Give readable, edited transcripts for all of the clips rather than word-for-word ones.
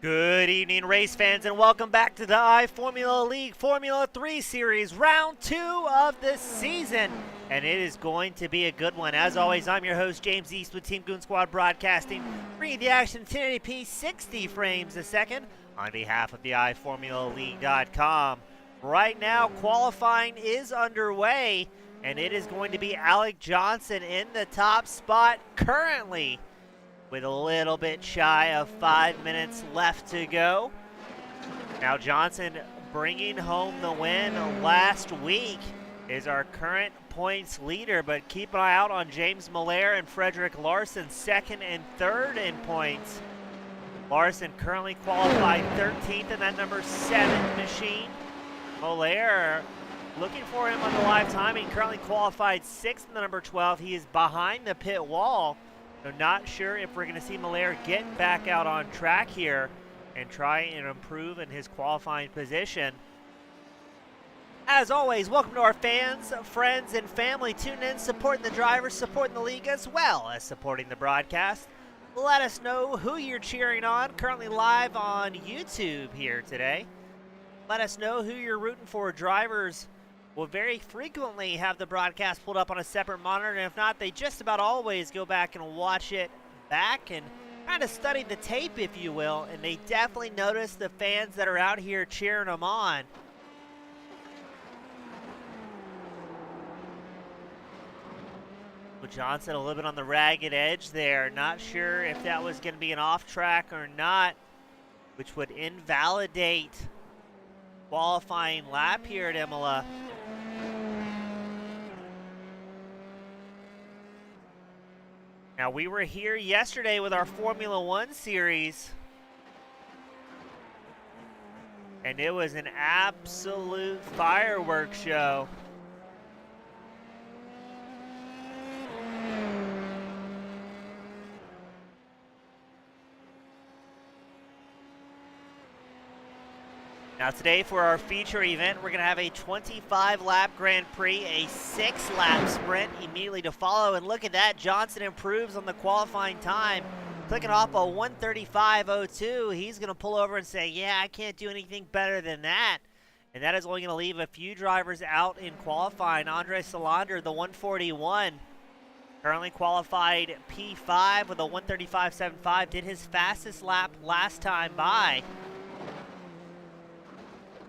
Good evening, race fans, and welcome back to the iFormula League Formula 3 Series, round 2 of the season. And it is going to be a good one. As always, I'm your host, James East with Team Goon Squad Broadcasting, bringing the action 1080p 60 frames a second on behalf of the iFormulaLeague.com. Right now, qualifying is underway, and it is going to be Alec Johnson in the top spot currently, with a little bit shy of 5 minutes left to go. Now Johnson, bringing home the win last week, is our current points leader, but keep an eye out on James Miller and Frederick Larson, second and third in points. Larson currently qualified 13th in that number 7 machine. Miller, looking for him on the live timing, currently qualified 6th in the number 12. He is behind the pit wall. So not sure if we're going to see Miller get back out on track here and try and improve in his qualifying position. As always, welcome to our fans, friends, and family. Tune in, supporting the drivers, supporting the league, as well as supporting the broadcast. Let us know who you're cheering on. Currently live on YouTube here today. Let us know who you're rooting for. Drivers will very frequently have the broadcast pulled up on a separate monitor, and if not, they just about always go back and watch it back and kind of study the tape, if you will, and they definitely notice the fans that are out here cheering them on. Well, Johnson a little bit on the ragged edge there. Not sure if that was going to be an off track or not, which would invalidate qualifying lap here at Emilia. Now, we were here yesterday with our Formula 1 series, and it was an absolute fireworks show. Now today for our feature event, we're going to have a 25-lap Grand Prix, a 6-lap sprint immediately to follow. And look at that, Johnson improves on the qualifying time, clicking off a 1:35.02. He's going to pull over and say, yeah, I can't do anything better than that. And that is only going to leave a few drivers out in qualifying. Andre Salander, the 141, currently qualified P5 with a 1:35.75, did his fastest lap last time by.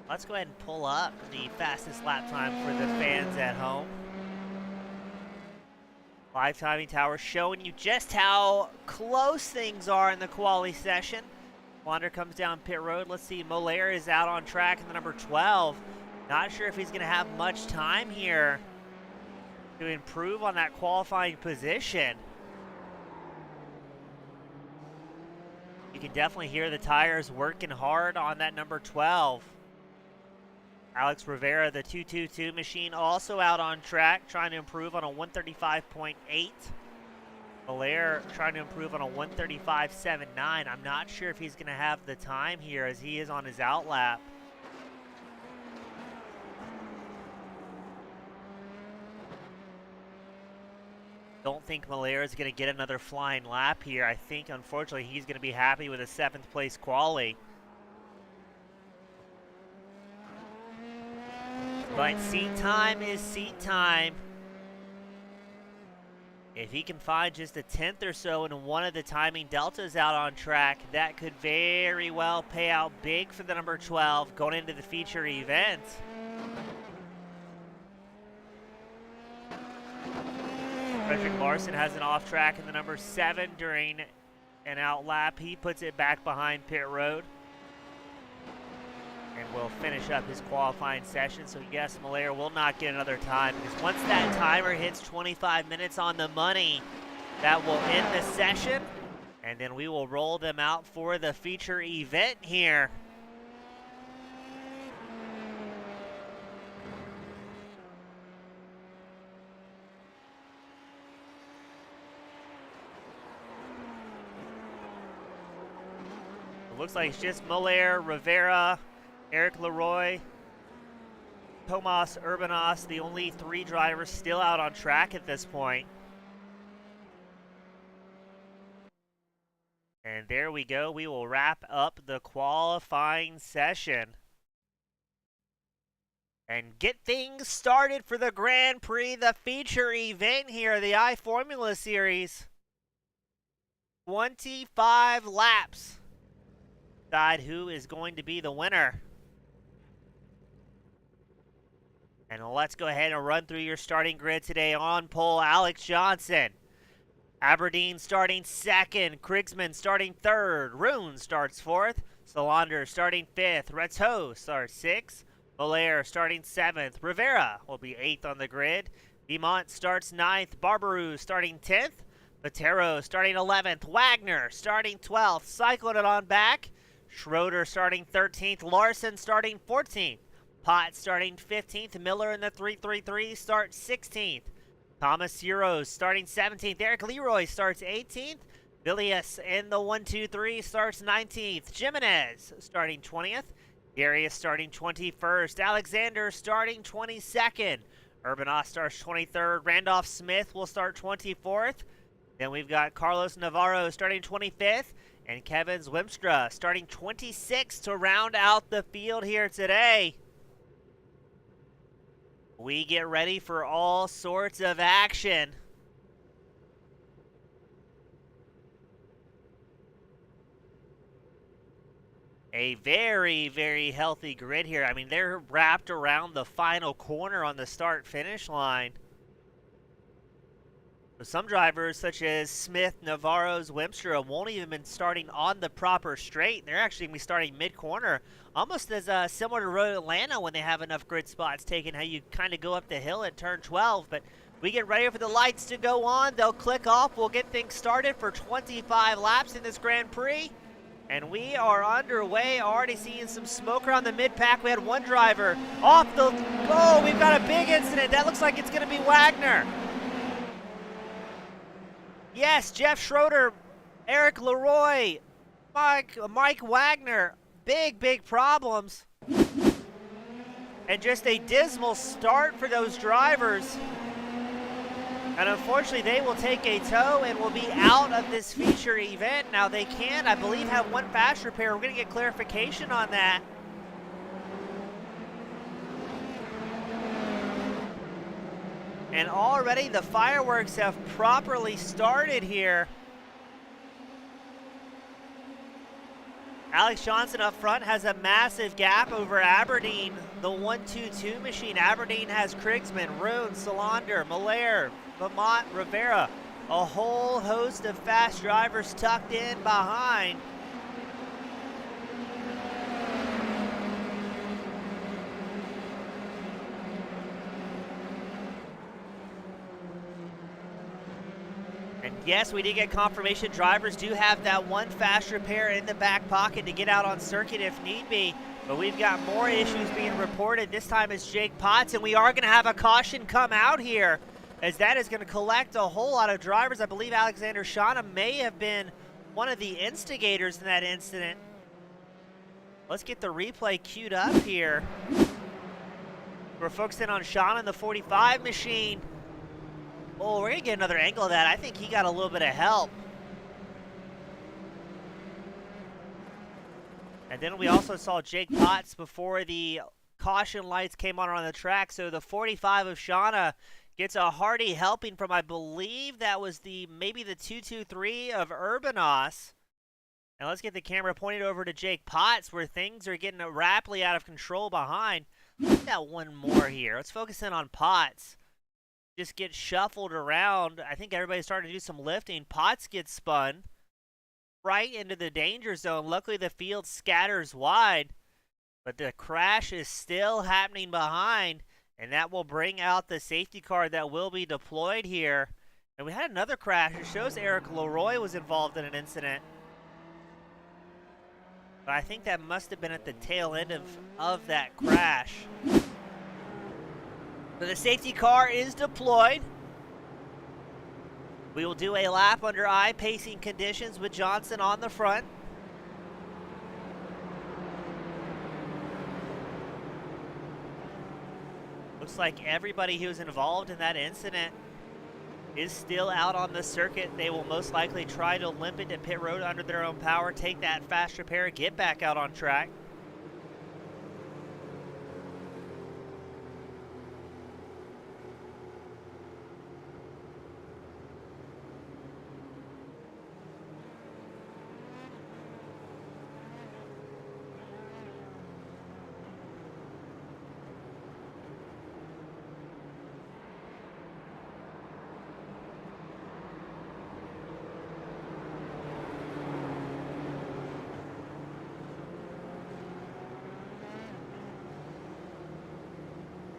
Let's go ahead and pull up the fastest lap time for the fans at home. Live timing tower showing you just how close things are in the quali session. Wander comes down pit road. Let's see, Miller is out on track in the number 12. Not sure if he's going to have much time here to improve on that qualifying position. You can definitely hear the tires working hard on that number 12. Alex Rivera, the 222 machine, also out on track, trying to improve on a 1:35.8. Miller trying to improve on a 1:35.79. I'm not sure if he's going to have the time here as he is on his outlap. Don't think Miller is going to get another flying lap here. I think, unfortunately, he's going to be happy with a 7th place quali. But seat time is seat time. If he can find just a 10th or so in one of the timing deltas out on track, that could very well pay out big for the number 12 going into the feature event. Frederick Larson has an off track in the number 7 during an out lap. He puts it back behind pit road and will finish up his qualifying session. So yes, Miller will not get another time, because once that timer hits 25 minutes on the money, that will end the session, and then we will roll them out for the feature event here. It looks like it's just Miller, Rivera, Eric Leroy, Tomas Urbanos, the only 3 drivers still out on track at this point. And And there we go. We will wrap up the qualifying session and get things started for the Grand Prix, the feature event here, the iFormula Series. 25 laps. Decide who is going to be the winner. And let's go ahead and run through your starting grid today. On pole, Alex Johnson. Aberdeen starting second. Krigsman starting third. Rune starts fourth. Solander starting fifth. Reto starts sixth. Belair starting seventh. Rivera will be eighth on the grid. Beaumont starts ninth. Barbarou starting 10th. Patero starting 11th. Wagner starting 12th. Cycling it on back. Schroeder starting 13th. Larson starting 14th. Potts starting 15th. Miller in the 333 starts 16th. Thomas Euros starting 17th. Eric Leroy starts 18th. Villius in the 1-2-3 starts 19th. Jimenez starting 20th. Darius starting 21st. Alexander starting 22nd. Urbanos starts 23rd. Randolph Smith will start 24th. Then we've got Carlos Navarro starting 25th. And Kevin Zwimstra starting 26th to round out the field here today. We get ready for all sorts of action. A very, very healthy grid here. I mean, they're wrapped around the final corner on the start-finish line. So some drivers, such as Smith, Navarro, Wimstra, won't even been starting on the proper straight. They're actually going to be starting mid-corner, almost as similar to Road Atlanta when they have enough grid spots taken, how you kind of go up the hill at turn 12. But we get ready for the lights to go on. They'll click off. We'll get things started for 25 laps in this Grand Prix. And we are underway, already seeing some smoke around the mid-pack. We had one driver off the... Oh, we've got a big incident. That looks like it's going to be Wagner. Yes, Jeff Schroeder, Eric Leroy, Mike Wagner. Big problems. And just a dismal start for those drivers. And unfortunately, they will take a tow and will be out of this feature event. Now, they can, I believe, have one fast repair. We're going to get clarification on that. And already the fireworks have properly started here. Alex Johnson up front has a massive gap over Aberdeen, the 1-2-2 machine. Aberdeen has Krigsman, Rune, Solander, Malaire, Beaumont, Rivera. A whole host of fast drivers tucked in behind. And yes, we did get confirmation drivers do have that one fast repair in the back pocket to get out on circuit if need be. But we've got more issues being reported. This time it's Jake Potts, and we are going to have a caution come out here, as that is going to collect a whole lot of drivers. I believe Alexander Shauna may have been one of the instigators in that incident. Let's get the replay queued up here. We're focusing on Shauna in the 45 machine. Oh, we're going to get another angle of that. I think he got a little bit of help. And then we also saw Jake Potts before the caution lights came on the track. So the 45 of Shauna gets a hearty helping from, I believe that was maybe the 223 of Urbanos. And let's get the camera pointed over to Jake Potts, where things are getting rapidly out of control behind. Let's get one more here. Let's focus in on Potts. Just get shuffled around. I think everybody's starting to do some lifting. Potts gets spun right into the danger zone. Luckily, the field scatters wide, but the crash is still happening behind, and that will bring out the safety car that will be deployed here. And we had another crash. It shows Eric Leroy was involved in an incident, but I think that must have been at the tail end of that crash. So the safety car is deployed. We will do a lap under eye-pacing conditions with Johnson on the front. Looks like everybody who was involved in that incident is still out on the circuit. They will most likely try to limp it to pit road under their own power, take that fast repair, get back out on track.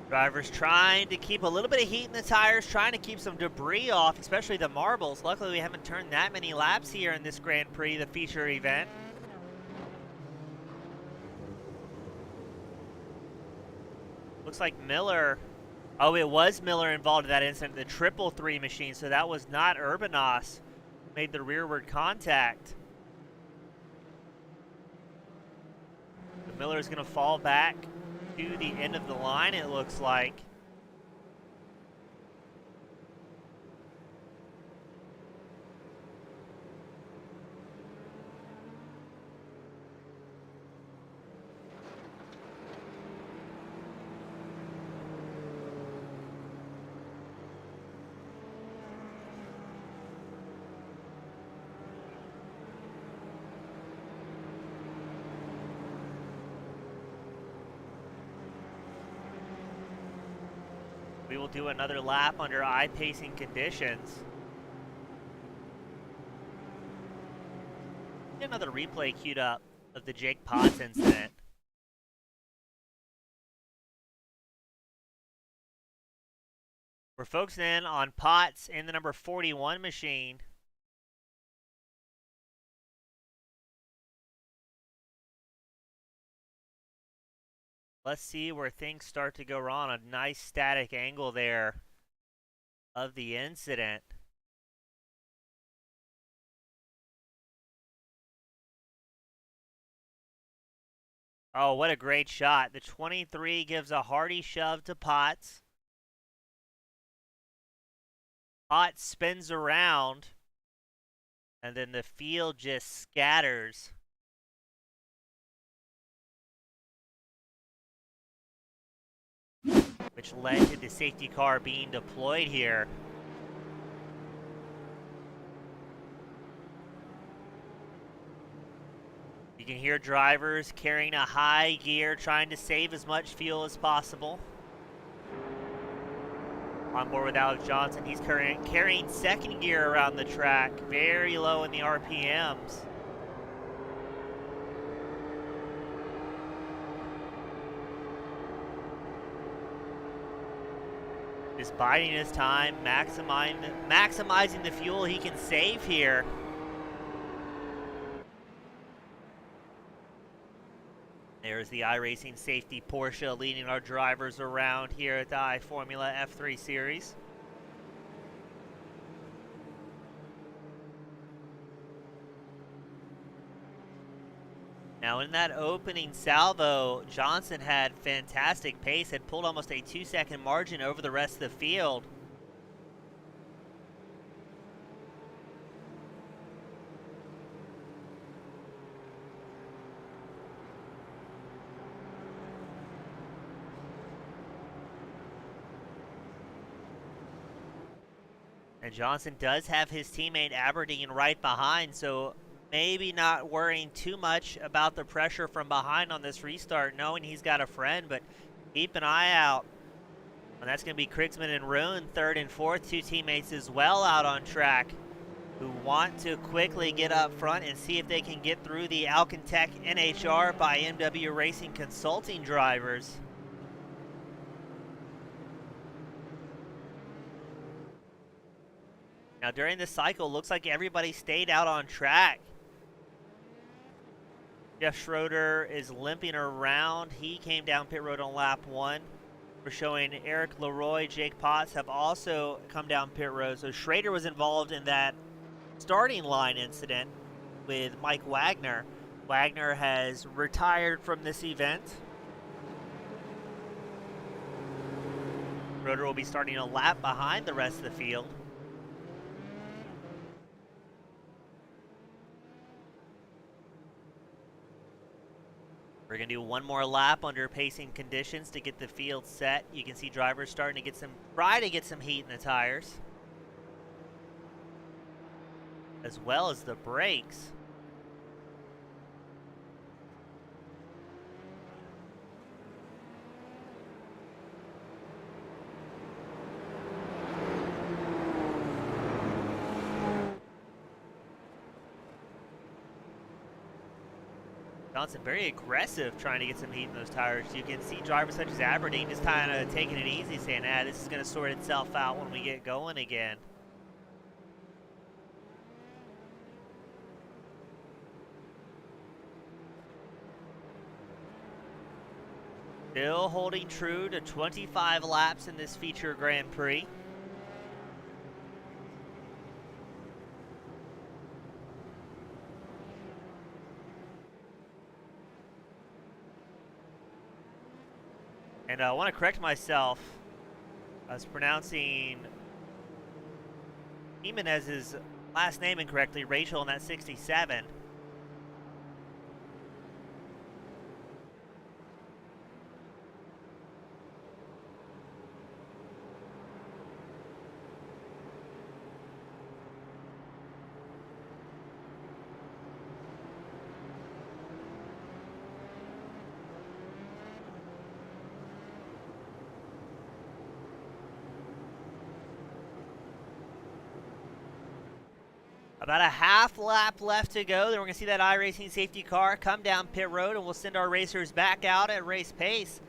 Drivers trying to keep a little bit of heat in the tires, trying to keep some debris off, especially the marbles. Luckily, we haven't turned that many laps here in this Grand Prix, the feature event. Looks like Miller, oh, it was Miller involved in that incident, the 333 machine, so that was not Urbanos. Made the rearward contact. So Miller is going to fall back to the end of the line, it looks like. We will do another lap under eye-pacing conditions. Get another replay queued up of the Jake Potts incident. We're focusing in on Potts in the number 41 machine. Let's see where things start to go wrong. A nice static angle there of the incident. Oh, what a great shot. The 23 gives a hearty shove to Potts. Potts spins around, and then the field just scatters. Which led to the safety car being deployed here. You can hear drivers carrying a high gear, trying to save as much fuel as possible. On board with Alex Johnson, he's carrying second gear around the track, very low in the RPMs. Just biding his time, maximizing the fuel he can save here. There's the iRacing safety Porsche leading our drivers around here at the iFormula F3 Series. Now in that opening salvo, Johnson had fantastic pace, had pulled almost a 2-second margin over the rest of the field. And Johnson does have his teammate Aberdeen right behind, so maybe not worrying too much about the pressure from behind on this restart, knowing he's got a friend, but keep an eye out. And that's going to be Krigsman and Roon, third and fourth, two teammates as well out on track who want to quickly get up front and see if they can get through the Alcantech NHR by MW Racing Consulting drivers. Now during this cycle, looks like everybody stayed out on track. Jeff Schroeder is limping around. He came down pit road on lap 1. We're showing Eric Leroy, Jake Potts have also come down pit road. So Schrader was involved in that starting line incident with Mike Wagner. Wagner has retired from this event. Schroeder will be starting a lap behind the rest of the field. We're going to do one more lap under pacing conditions to get the field set. You can see drivers starting to try to get some heat in the tires, as well as the brakes. Johnson very aggressive trying to get some heat in those tires. You can see drivers such as Aberdeen just kind of taking it easy, saying, this is going to sort itself out when we get going again. Still holding true to 25 laps in this feature Grand Prix. And I want to correct myself. I was pronouncing Jimenez's last name incorrectly, Rachel, in that 67. About a half lap left to go. Then we're going to see that iRacing safety car come down pit road, and we'll send our racers back out at race pace.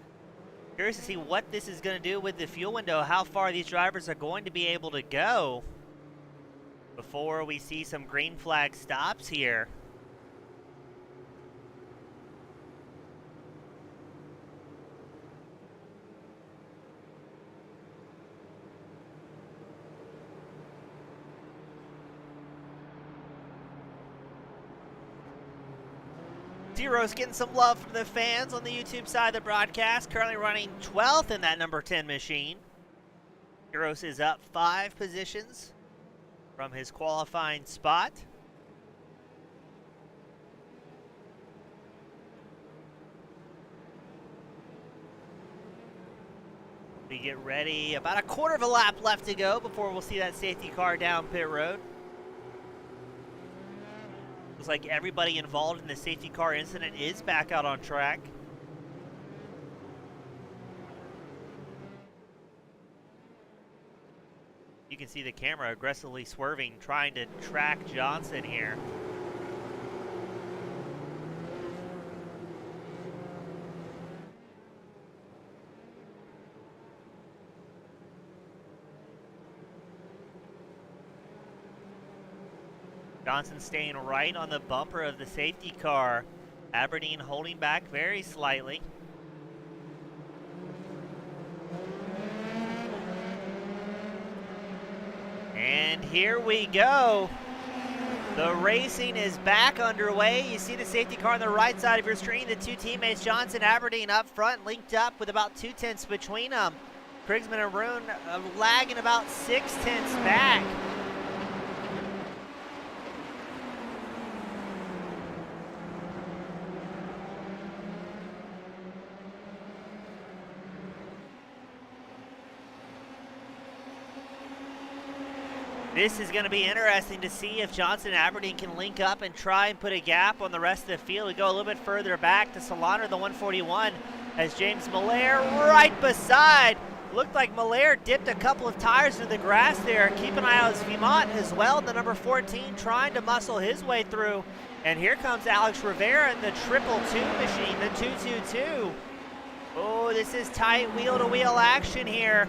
Curious to see what this is going to do with the fuel window, how far these drivers are going to be able to go before we see some green flag stops here. Zero's getting some love from the fans on the YouTube side of the broadcast. Currently running 12th in that number 10 machine. Zero's is up 5 positions from his qualifying spot. We get ready. About a quarter of a lap left to go before we'll see that safety car down pit road. Looks like everybody involved in the safety car incident is back out on track. You can see the camera aggressively swerving, trying to track Johnson here. Johnson staying right on the bumper of the safety car. Aberdeen holding back very slightly. And here we go. The racing is back underway. You see the safety car on the right side of your screen. The two teammates, Johnson, Aberdeen, up front, linked up with about 2/10 between them. Krigsman and Roon lagging about 6/10 back. This is going to be interesting to see if Johnson and Aberdeen can link up and try and put a gap on the rest of the field. We go a little bit further back to Solander, the 141, as James Miller right beside. Looked like Miller dipped a couple of tires into the grass there. Keep an eye out as Vimont as well, the number 14, trying to muscle his way through. And here comes Alex Rivera in the 222 machine, the 222. Oh, this is tight wheel-to-wheel action here.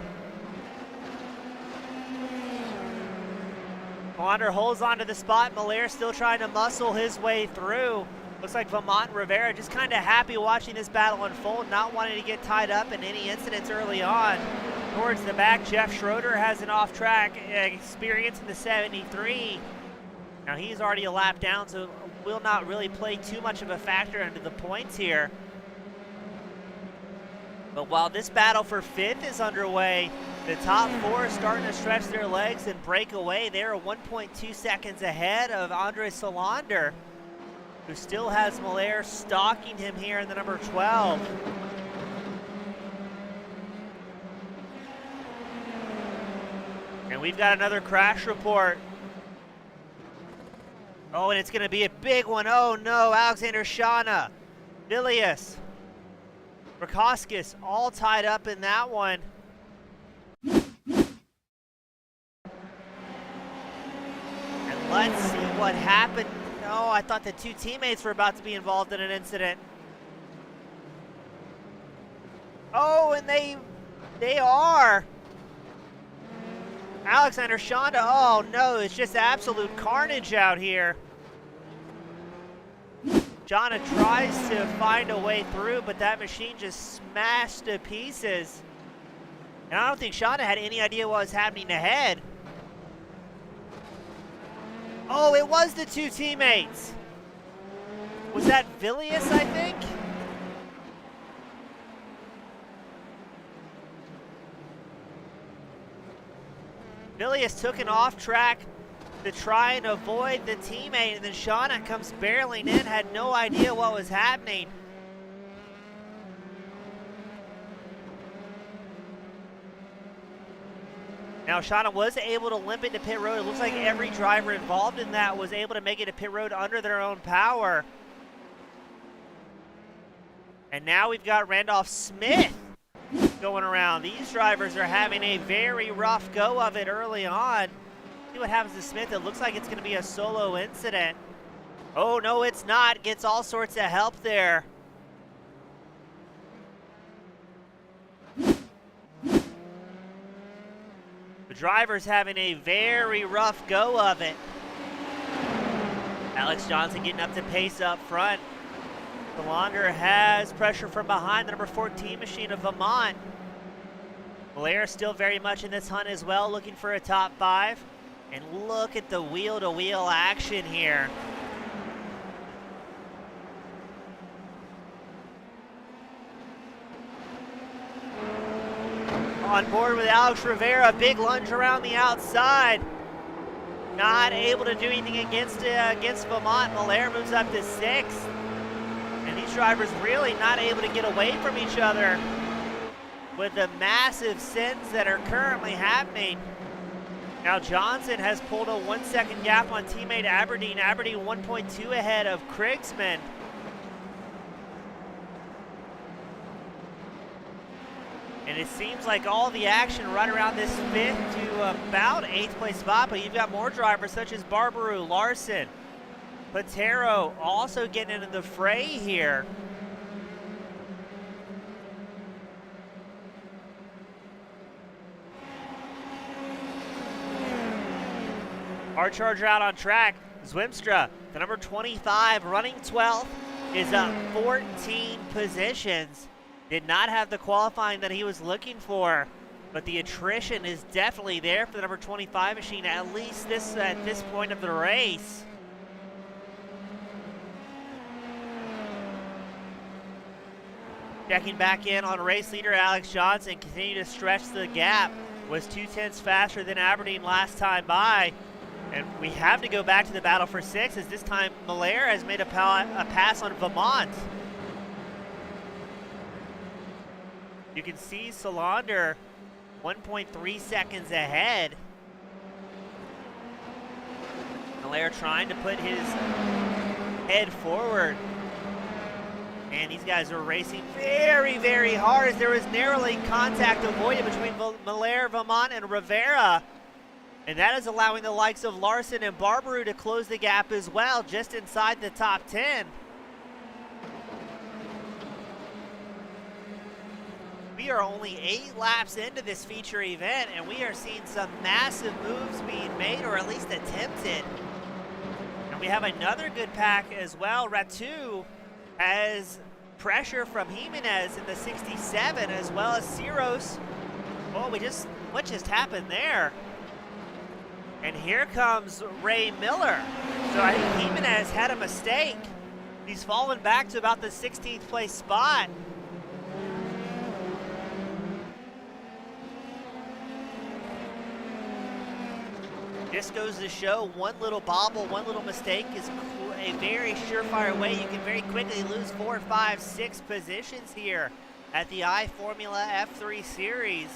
Wander holds onto the spot. Miller still trying to muscle his way through. Looks like Vermont and Rivera just kind of happy watching this battle unfold, not wanting to get tied up in any incidents early on. Towards the back, Jeff Schroeder has an off-track experience in the 73. Now he's already a lap down, so will not really play too much of a factor into the points here. But while this battle for 5th is underway, the top 4 are starting to stretch their legs and break away. They're 1.2 seconds ahead of Andre Solander. who still has Miller stalking him here in the number 12. And we've got another crash report. Oh, and it's going to be a big one. Oh, no. Alexander Shauna, Vilius, Rakoskis all tied up in that one. And let's see what happened. Oh, I thought the two teammates were about to be involved in an incident. Oh, and they are. Alexander Shonda, oh no, it's just absolute carnage out here. Shonda tries to find a way through, but that machine just smashed to pieces. And I don't think Shonda had any idea what was happening ahead. Oh, it was the two teammates. Was that Vilius, I think? Vilius took an off track to try and avoid the teammate, and then Shauna comes barreling in, had no idea what was happening. Now Shauna was able to limp it to pit road. It looks like every driver involved in that was able to make it to pit road under their own power. And now we've got Randolph Smith going around. These drivers are having a very rough go of it early on. See what happens to Smith. It looks like it's going to be a solo incident. Oh, no, it's not. Gets all sorts of help there. The driver's having a very rough go of it. Alex Johnson getting up to pace up front. Delander has pressure from behind the number 14 machine of Vermont. Blair still very much in this hunt as well, looking for a top 5. And look at the wheel-to-wheel action here. On board with Alex Rivera, big lunge around the outside. Not able to do anything against Vermont. Miller moves up to 6th. And these drivers really not able to get away from each other with the massive sins that are currently happening. Now Johnson has pulled a 1 second gap on teammate Aberdeen. Aberdeen 1.2 ahead of Krigsman. And it seems like all the action right around this 5th to about 8th place spot, but you've got more drivers such as Barbaru, Larson, Patero also getting into the fray here. Our charger out on track. Zwimstra, the number 25, running 12th, is up 14 positions. Did not have the qualifying that he was looking for, but the attrition is definitely there for the number 25 machine, at least at this point of the race. Checking back in on race leader Alex Johnson, continue to stretch the gap. Was 0.2 faster than Aberdeen last time by. And we have to go back to the battle for 6, as this time Miller has made a pass on Vermont. You can see Solander 1.3 seconds ahead. Miller trying to put his head forward. And these guys are racing very, very hard, as there was narrowly contact avoided between Miller, Vermont, and Rivera. And that is allowing the likes of Larson and Barbaru to close the gap as well, just inside the top 10. We are only 8 laps into this feature event, and we are seeing some massive moves being made, or at least attempted. And we have another good pack as well. Ratu has pressure from Jimenez in the 67, as well as Ciros. Oh, what just happened there? And here comes Ray Miller. So I think Jimenez had a mistake. He's fallen back to about the 16th place spot. Just goes to show one little bobble, one little mistake is a very surefire way you can very quickly lose 4, 5, 6 positions here at the iFormula F3 Series.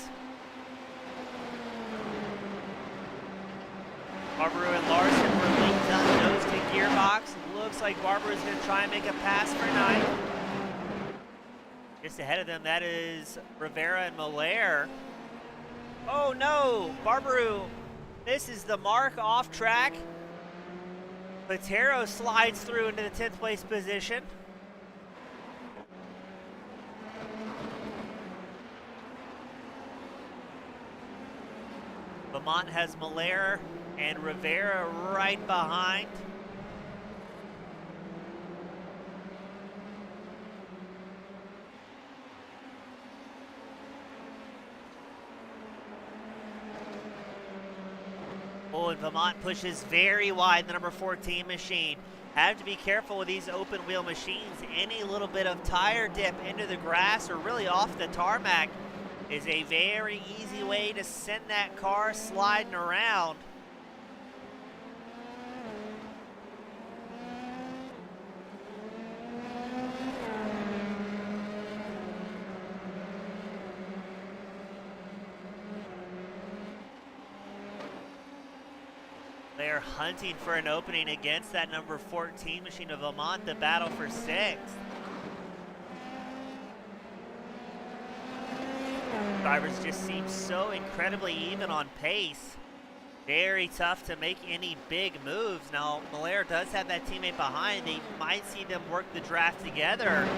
Barbaru and Larson were linked up, nose to gearbox. Looks like Barbaru's going to try and make a pass for 9. Just ahead of them, that is Rivera and Malaire. Oh no, Barbaru misses the mark off track. Patero slides through into the 10th place position. Vermont has Malaire and Rivera right behind. Oh, and Vermont pushes very wide the number 14 machine. Have to be careful with these open wheel machines. Any little bit of tire dip into the grass or really off the tarmac is a very easy way to send that car sliding around. They're hunting for an opening against that number 14 machine of Vermont, the battle for 6th. Drivers just seem so incredibly even on pace. Very tough to make any big moves. Now, Malaire does have that teammate behind. They might see them work the draft together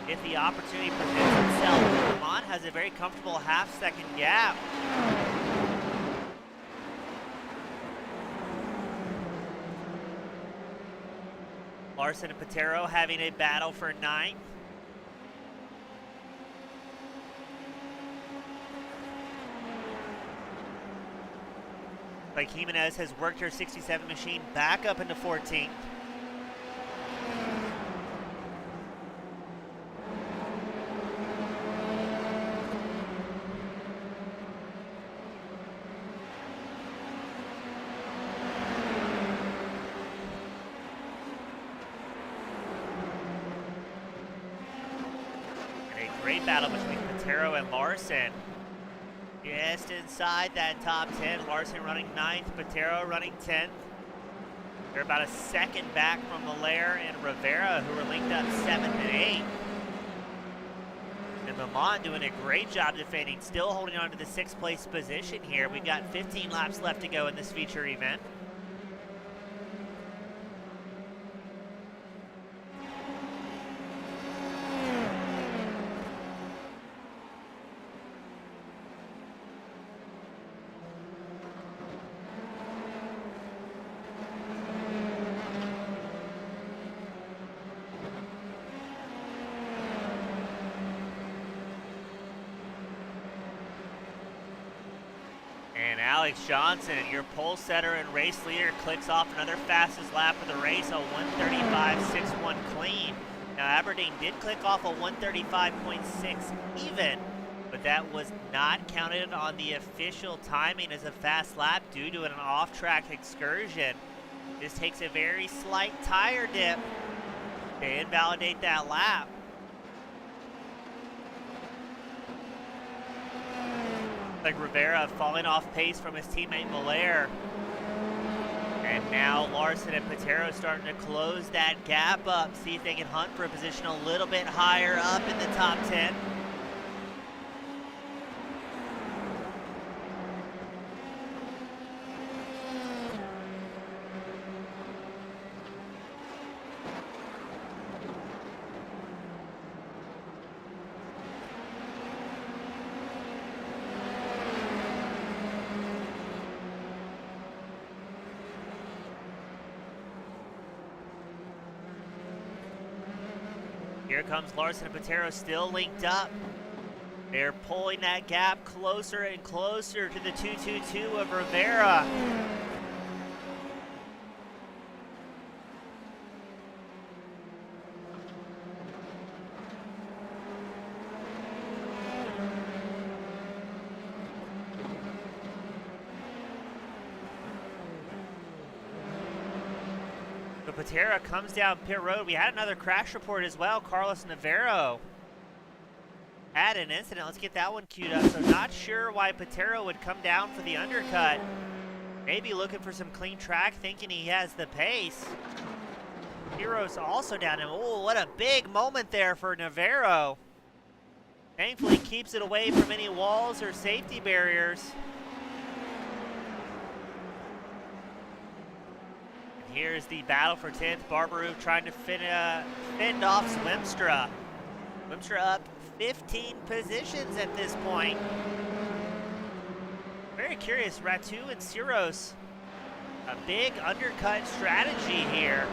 if the opportunity presents itself. Vermont has a very comfortable half-second gap. Larson and Patero having a battle for 9th. Like Jimenez has worked her 67 machine back up into 14th. Great battle between Patero and Larson. Just inside that top 10. Larson running 9th, Patero running 10th. They're about a second back from Malaire and Rivera, who are linked up 7th and 8th. And Vermont doing a great job defending, still holding on to the 6th place position here. We've got 15 laps left to go in this feature event. And Alex Johnson, your pole setter and race leader, clicks off another fastest lap of the race, a 1:35.61 clean. Now Aberdeen did click off a 1:35.6 even, but that was not counted on the official timing as a fast lap due to an off-track excursion. This takes a very slight tire dip to invalidate that lap. Like Rivera falling off pace from his teammate Malaire. And now Larson and Patero starting to close that gap up, see if they can hunt for a position a little bit higher up in the top 10. Here comes Larson and Patero still linked up. They're pulling that gap closer and closer to the 222 of Rivera. Patera comes down pit road. We had another crash report as well. Carlos Navarro had an incident. Let's get that one queued up. So not sure why Patera would come down for the undercut. Maybe looking for some clean track, thinking he has the pace. Heroes also down him. Oh, what a big moment there for Navarro. Thankfully keeps it away from any walls or safety barriers. And here's the battle for 10th. Barbaru trying to fend off Swimstra. Swimstra up 15 positions at this point. Very curious, Ratu and Siros. A big undercut strategy here.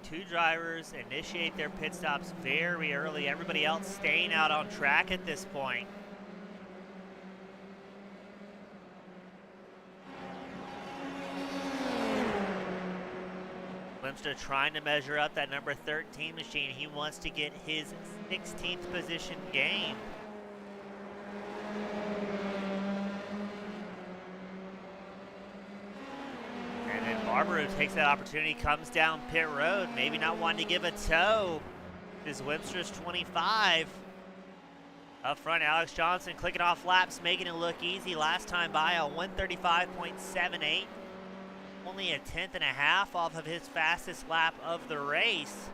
Two drivers initiate their pit stops very early. Everybody else staying out on track at this point. Limster trying to measure up that number 13 machine. He wants to get his 16th position gained. Barbaru takes that opportunity, comes down pit road, maybe not wanting to give a tow. This Webster's 25. Up front, Alex Johnson clicking off laps, making it look easy. Last time by a 135.78. Only a tenth and a half off of his fastest lap of the race.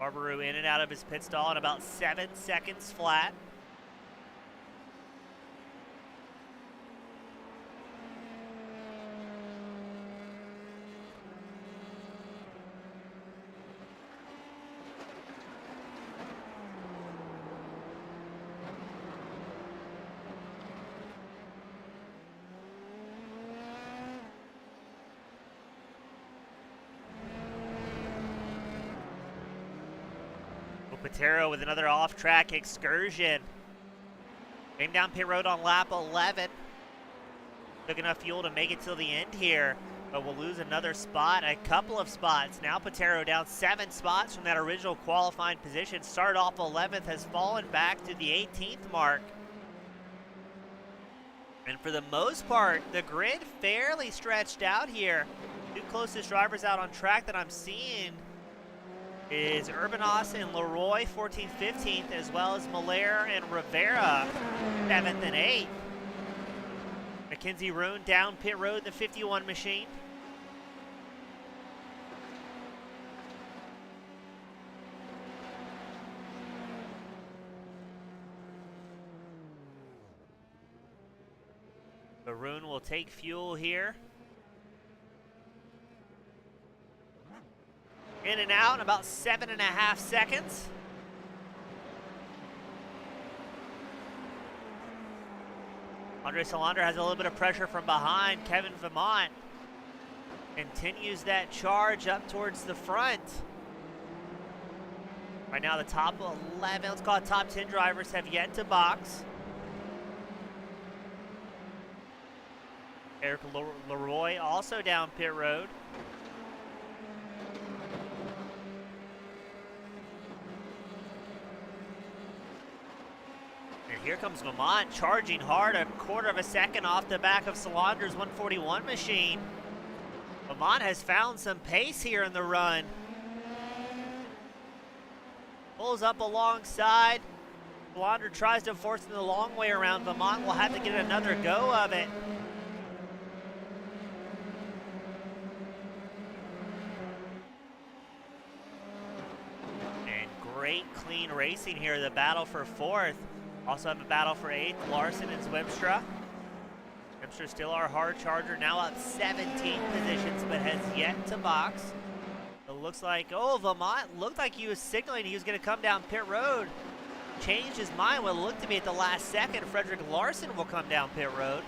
Barbaru in and out of his pit stall in about 7 seconds flat. Patero with another off-track excursion. Came down pit road on lap 11. Took enough fuel to make it till the end here, but we'll lose another spot, a couple of spots. Now Patero down 7 spots from that original qualifying position. Started off 11th, has fallen back to the 18th mark. And for the most part, the grid fairly stretched out here. Two closest drivers out on track that I'm seeing is Urbanos and Leroy, 14th, 15th, as well as Malaire and Rivera, 7th and 8th. Mackenzie Roon down pit road, the 51 machine. The Roon will take fuel here. In and out in about 7.5 seconds. Andre Salander has a little bit of pressure from behind. Kevin Vermont continues that charge up towards the front. Right now the top 11, let's call it top 10 drivers have yet to box. Eric Leroy also down pit road. Here comes Vermont charging hard, a quarter of a second off the back of Salander's 141 machine. Vermont has found some pace here in the run. Pulls up alongside. Salander tries to force it the long way around. Vermont will have to get another go of it. And great clean racing here, the battle for 4th. Also have a battle for 8th, Larson and Zwemstra. Zwemstra still our hard charger, now up 17 positions, but has yet to box. It looks like, oh, Vermont looked like he was signaling he was going to come down pit road. Changed his mind what looked to be at the last second. Frederick Larson will come down pit road.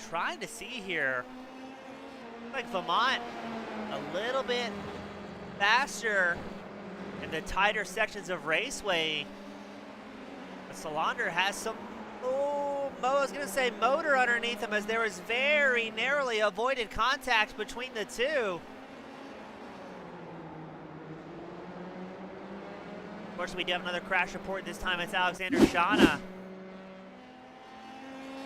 trying to see here. Like Vermont, a little bit faster in the tighter sections of Raceway. But Salander has some, I was going to say motor underneath him, as there was very narrowly avoided contact between the two. Of course, we do have another crash report. This time it's Alexander Shauna.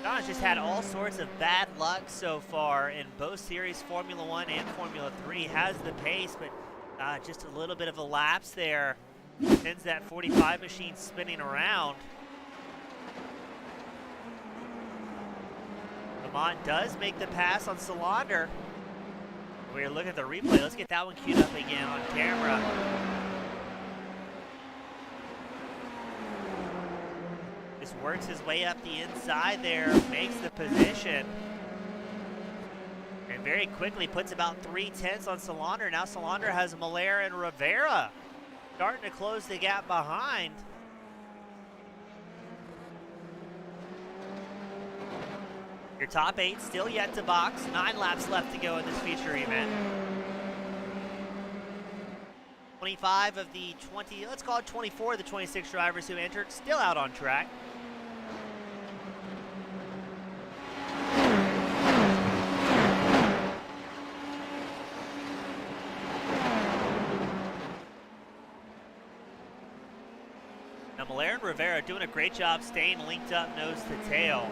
Shauna's just had all sorts of bad luck so far in both series, Formula 1 and Formula 3. Has the pace, but just a little bit of a lapse there. Sends that 45 machine spinning around. Vermont does make the pass on Salander. We're looking at the replay. Let's get that one queued up again on camera. Just works his way up the inside there, makes the position. And very quickly puts about 3/10 on Salander. Now Salander has Miller and Rivera starting to close the gap behind. Your top 8 still yet to box. 9 laps left to go in this feature event. 25 of the 20, let's call it 24 of the 26 drivers who entered still out on track. Now Miller and Rivera doing a great job staying linked up nose to tail.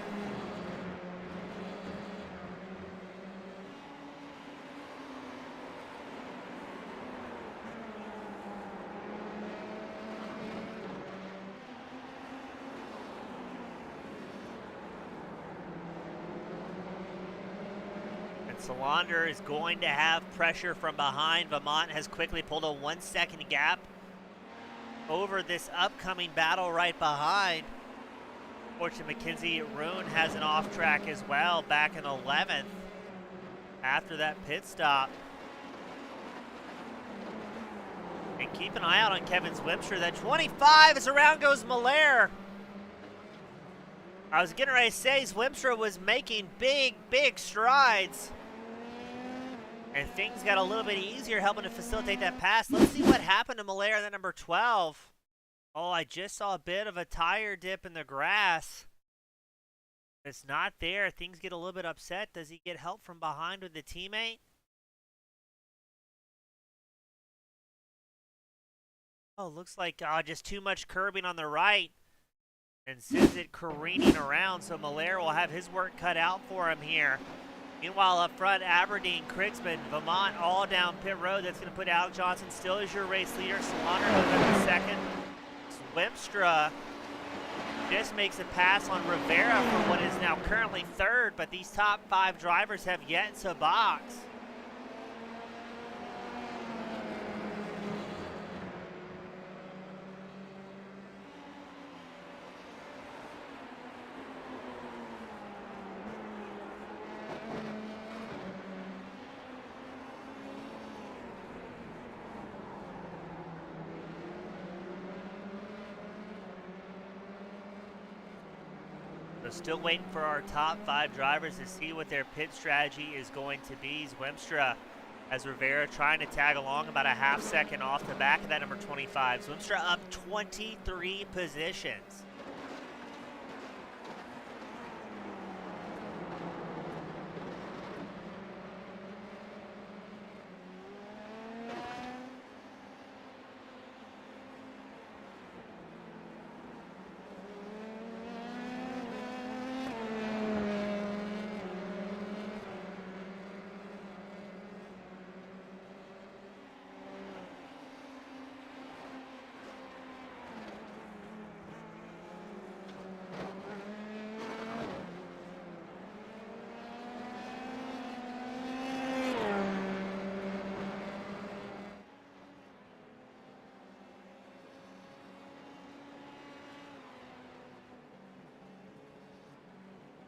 Salander is going to have pressure from behind. Vermont has quickly pulled a 1 second gap over this upcoming battle right behind. Fortunately, Mackenzie Roon has an off track as well, back in 11th after that pit stop. And keep an eye out on Kevin Swimster. That 25 as around goes Miller. I was getting ready to say Swimster was making big strides. And things got a little bit easier, helping to facilitate that pass. Let's see what happened to Miller, that number 12. Oh, I just saw a bit of a tire dip in the grass. It's not there. Things get a little bit upset. Does he get help from behind with the teammate? Oh, looks like just too much curbing on the right. And sends it careening around, so Miller will have his work cut out for him here. Meanwhile, up front, Aberdeen, Krigsman, Vermont, all down pit road. That's going to put Alec Johnson still as your race leader. Salander goes up to second. Swimstra just makes a pass on Rivera for what is now currently third, but these top 5 drivers have yet to box. So still waiting for our top 5 drivers to see what their pit strategy is going to be. Zwimstra as Rivera trying to tag along, about a half second off the back of that number 25. Zwimstra up 23 positions.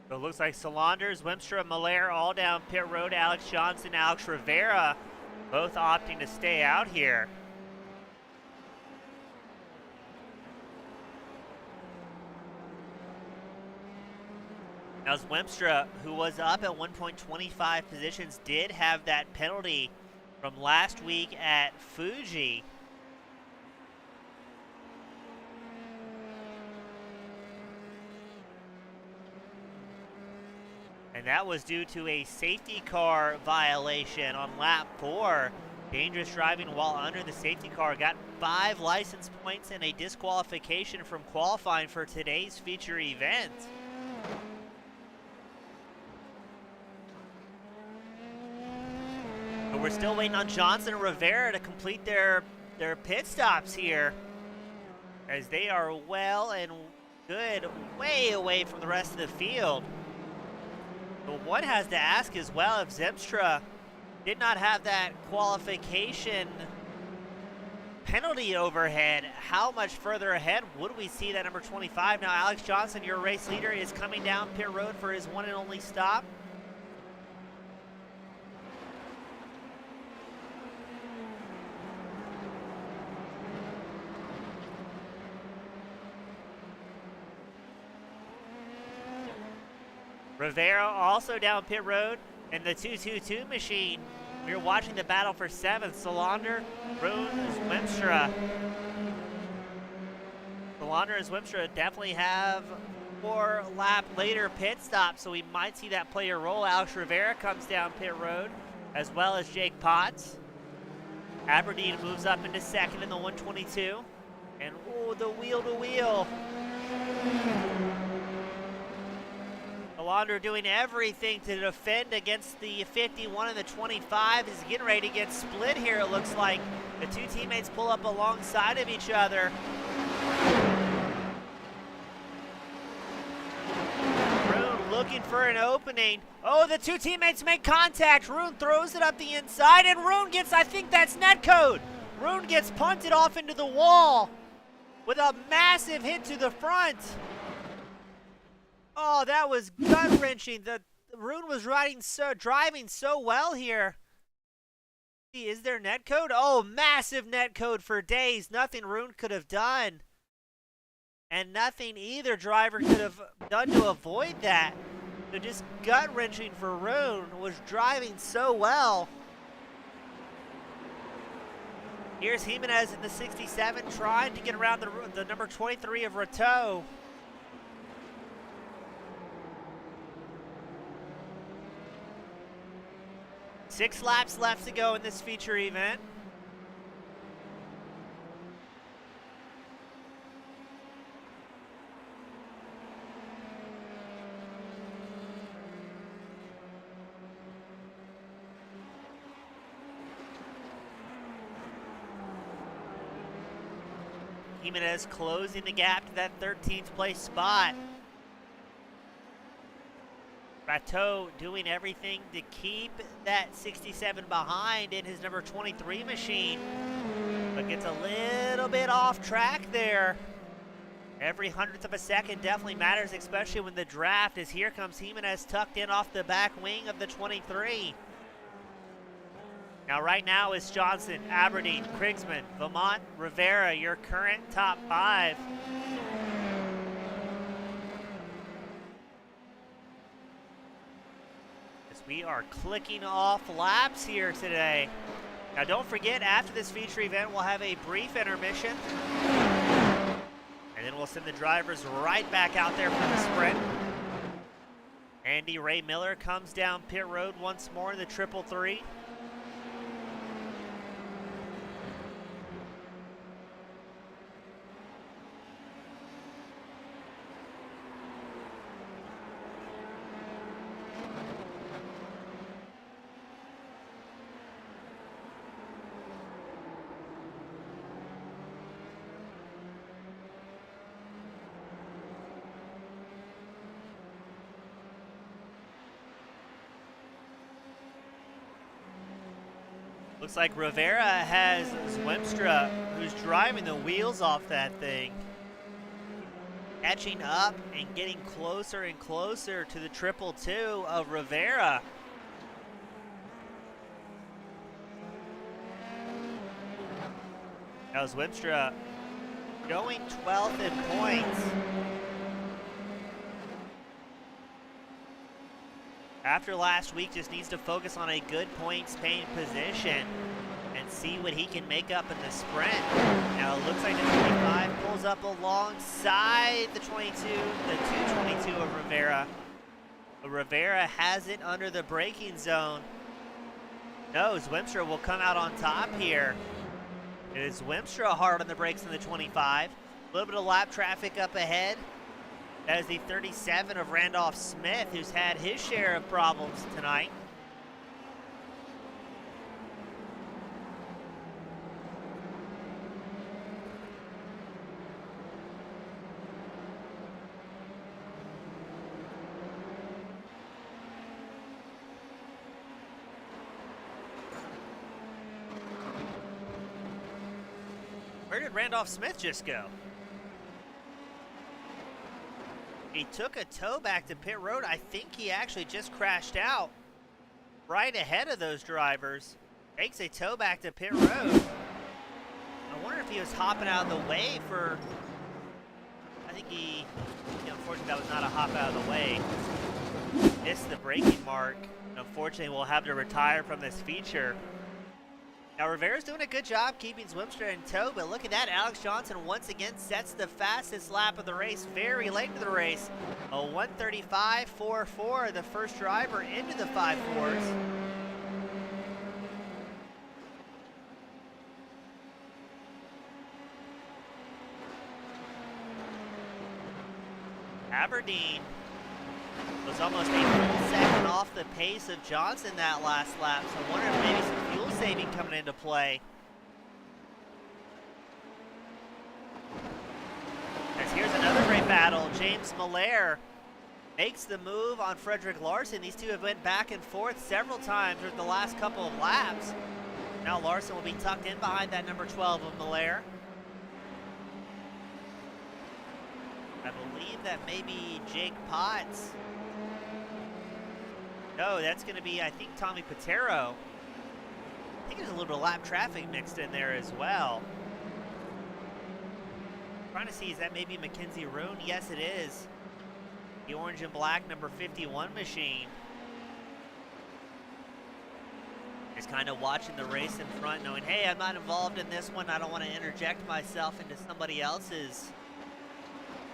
So it looks like Salander, Zwimstra, Miller all down pit road. Alex Johnson, Alex Rivera both opting to stay out here. Now, Zwemstra, who was up at 1.25 positions, did have that penalty from last week at Fuji. And that was due to a safety car violation on lap 4. Dangerous driving while under the safety car. Got 5 license points and a disqualification from qualifying for today's feature event. But we're still waiting on Johnson and Rivera to complete their pit stops here, as they are well and good way away from the rest of the field. But one has to ask as well, if Zemstra did not have that qualification penalty overhead, how much further ahead would we see that number 25? Now, Alex Johnson, your race leader, is coming down pit road for his one and only stop. Rivera also down pit road, and the 222 machine. We're watching the battle for 7th. Solander, Roon, Zwemstra. Solander and Zwemstra definitely have 4 lap later pit stop, so we might see that play a role. Alex Rivera comes down pit road, as well as Jake Potts. Aberdeen moves up into 2nd in the 122. And oh, the wheel to wheel. Solander doing everything to defend against the 51 and the 25. Is getting ready to get split here, it looks like. The 2 teammates pull up alongside of each other. Roon looking for an opening. Oh, the 2 teammates make contact. Roon throws it up the inside, and Roon gets, I think that's net code. Roon gets punted off into the wall with a massive hit to the front. Oh, that was gut-wrenching. The Roon was driving so well here. Is there net code? Oh, massive net code for days. Nothing Roon could have done. And nothing either driver could have done to avoid that. So just gut-wrenching for Roon. Was driving so well. Here's Jimenez in the 67 trying to get around the number 23 of Rateau. Six laps left to go in this feature event. Jimenez closing the gap to that 13th place spot. Rateau doing everything to keep that 67 behind in his number 23 machine, but gets a little bit off track there. Every 100th of a second definitely matters, especially when the draft is. Here comes Jimenez tucked in off the back wing of the 23. Now right now is Johnson, Aberdeen, Krigsman, Vermont, Rivera, your current top 5. We are clicking off laps here today. Now don't forget, after this feature event, we'll have a brief intermission. And then we'll send the drivers right back out there for the sprint. Andy Ray Miller comes down pit road once more in the 333. Looks like Rivera has Zwemstra, who's driving the wheels off that thing. Catching up and getting closer and closer to the 222 of Rivera. Now Zwemstra going 12th in points. after last week, just needs to focus on a good points-paying position and see what he can make up in the sprint. Now it looks like the 25 pulls up alongside the 22, the 222 of Rivera. But Rivera has it under the braking zone. No, Zwimstra will come out on top here. It is Zwimstra hard on the brakes in the 25. A little bit of lap traffic up ahead. That is the 37 of Randolph Smith, who's had his share of problems tonight. Where did Randolph Smith just go? He took a tow back to pit road. I think he actually just crashed out right ahead of those drivers. Takes a tow back to pit road. I wonder if he was hopping out of the way for... I think he... unfortunately, that was not a hop out of the way. Missed the braking mark. Unfortunately, we'll have to retire from this feature. Now, Rivera's doing a good job keeping Zwimstra in tow, but look at that. Alex Johnson once again sets the fastest lap of the race very late into the race. A 1:35.44, the first driver into the 5.4s. Aberdeen was almost a full second off the pace of Johnson that last lap, so I wonder if maybe some fuel saving coming into play. As here's another great battle. James Miller makes the move on Frederick Larson. These two have went back and forth several times over the last couple of laps. Now Larson will be tucked in behind that number 12 of Miller. I believe that may be Jake Potts. No, that's going to be, I think, Tommy Patero. I think there's a little bit of lap traffic mixed in there as well. Trying to see, is that maybe Mackenzie Roon? Yes, it is. The orange and black number 51 machine. Just kind of watching the race in front, knowing, hey, I'm not involved in this one. I don't want to interject myself into somebody else's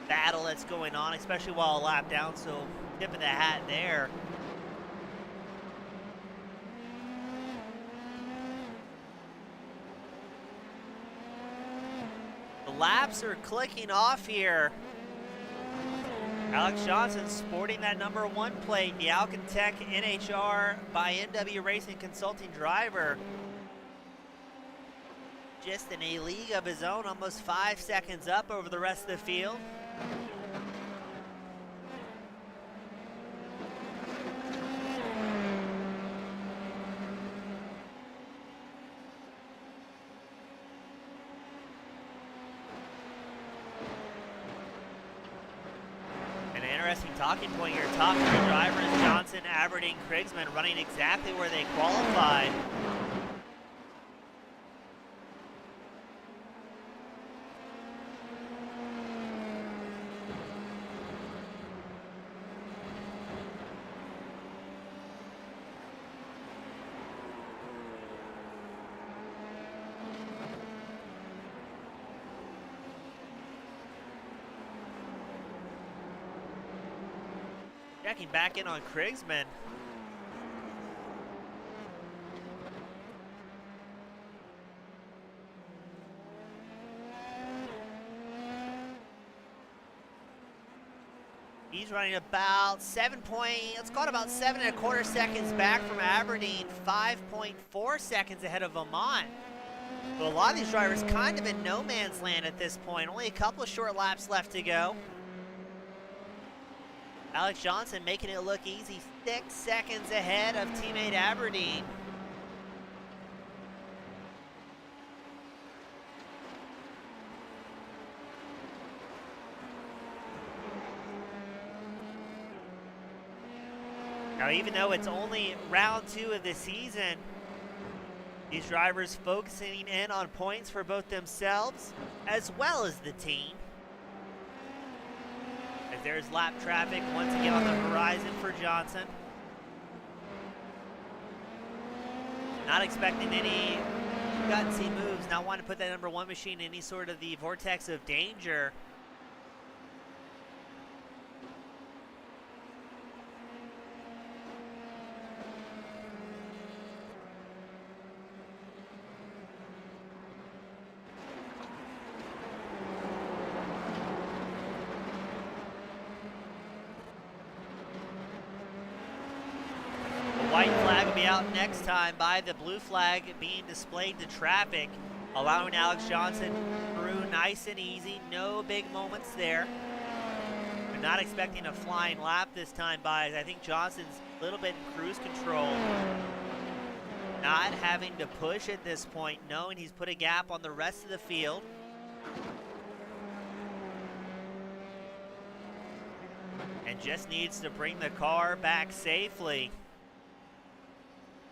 battle that's going on, especially while a lap down, so tipping the hat there. The laps are clicking off here. Alex Johnson sporting that number 1 plate, the Alcantech NHR by NW Racing Consulting driver. Just in a league of his own, almost 5 seconds up over the rest of the field. Talking point, your top 3 drivers, Johnson, Aberdeen, Krigsman, running exactly where they qualified. Checking back in on Krigsman. He's running about let's call it about 7.25 seconds back from Aberdeen, 5.4 seconds ahead of Vermont. So a lot of these drivers kind of in no man's land at this point. Only a couple of short laps left to go. Alex Johnson making it look easy, 6 seconds ahead of teammate Aberdeen. Now, even though it's only round 2 of the season, these drivers focusing in on points for both themselves as well as the team. As there's lap traffic once again on the horizon for Johnson. Not expecting any gutsy moves, not wanting to put that number 1 machine in any sort of the vortex of danger. White flag will be out next time by the blue flag being displayed to traffic, allowing Alex Johnson through nice and easy. No big moments there. We're not expecting a flying lap this time by. I think Johnson's a little bit in cruise control. Not having to push at this point, knowing he's put a gap on the rest of the field. And just needs to bring the car back safely.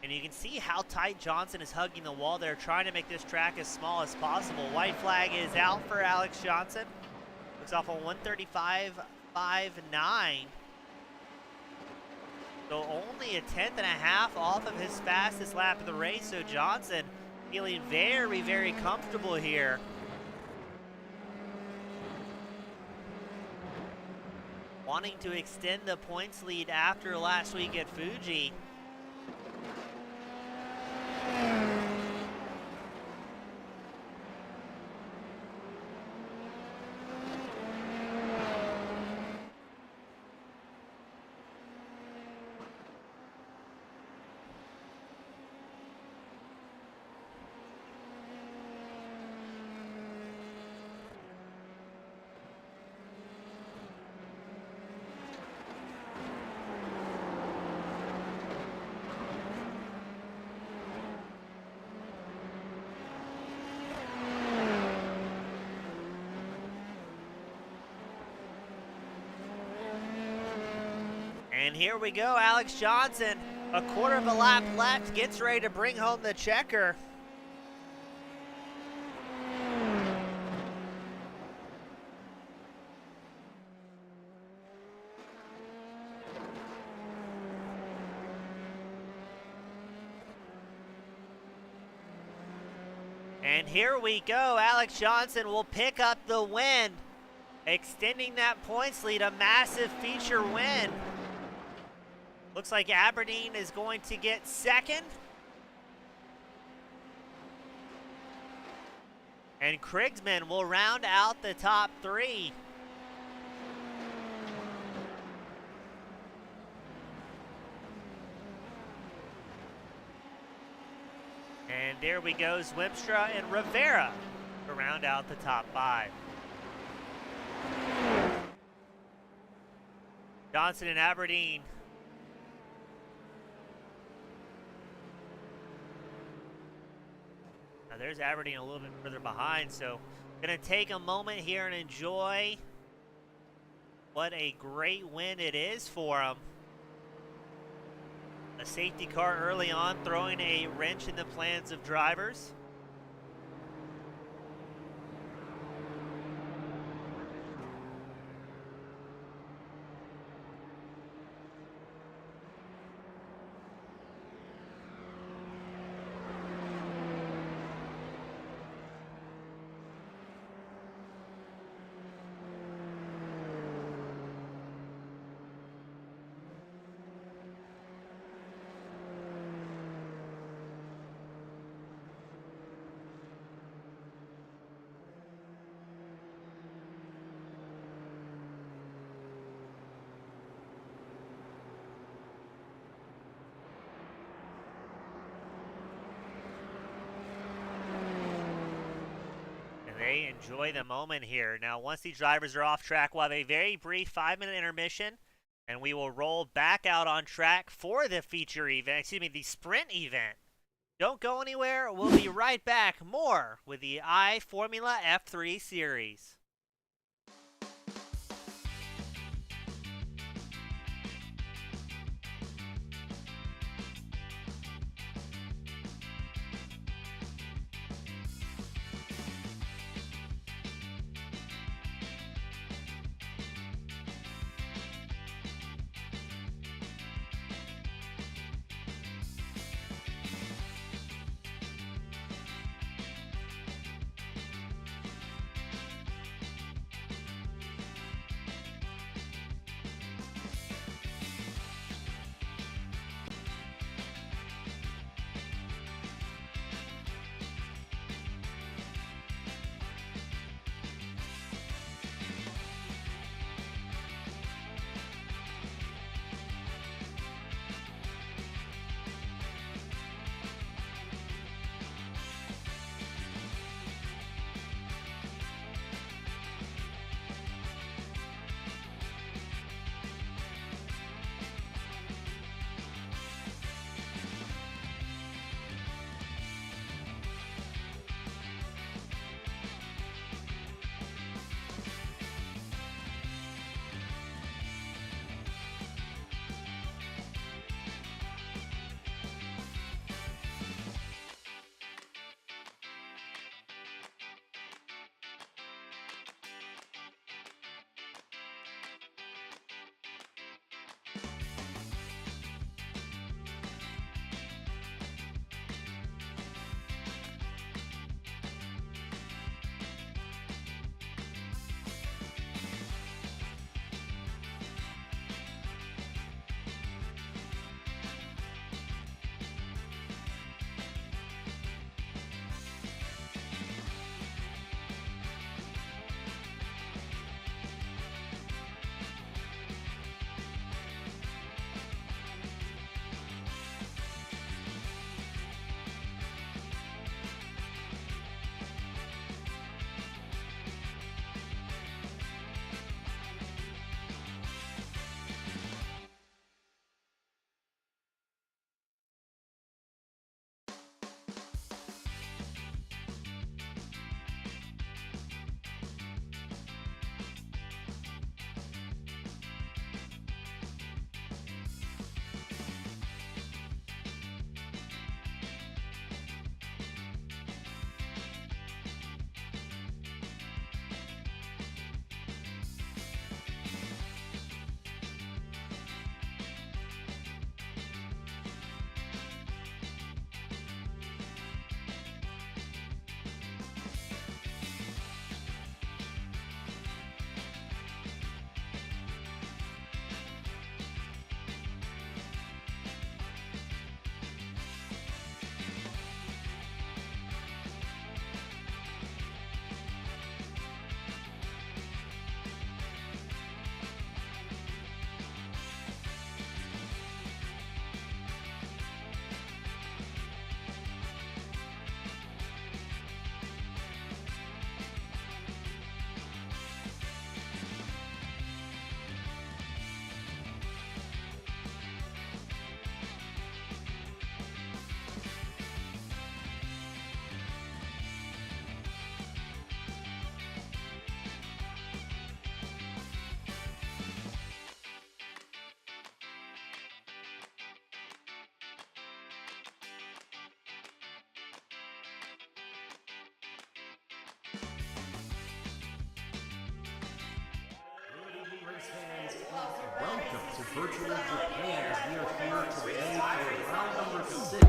And you can see how tight Johnson is hugging the wall there, trying to make this track as small as possible. White flag is out for Alex Johnson. Looks off on 1:35.59. So only a 10th and a half off of his fastest lap of the race. So Johnson feeling very, very comfortable here. Wanting to extend the points lead after last week at Fuji. And here we go, Alex Johnson, a quarter of a lap left, gets ready to bring home the checker. And here we go, Alex Johnson will pick up the win, extending that points lead, a massive feature win. Looks like Aberdeen is going to get second. And Krigsman will round out the top 3. And there we go, Zwimstra and Rivera to round out the top 5. Johnson and Aberdeen. Now there's Aberdeen a little bit further behind, so gonna take a moment here and enjoy what a great win it is for them. A safety car early on, throwing a wrench in the plans of drivers. They enjoy the moment here. Now, once these drivers are off track, we'll have a very brief 5-minute intermission, and we will roll back out on track for the feature event, the sprint event. Don't go anywhere. We'll be right back. More with the iFormula F3 Series.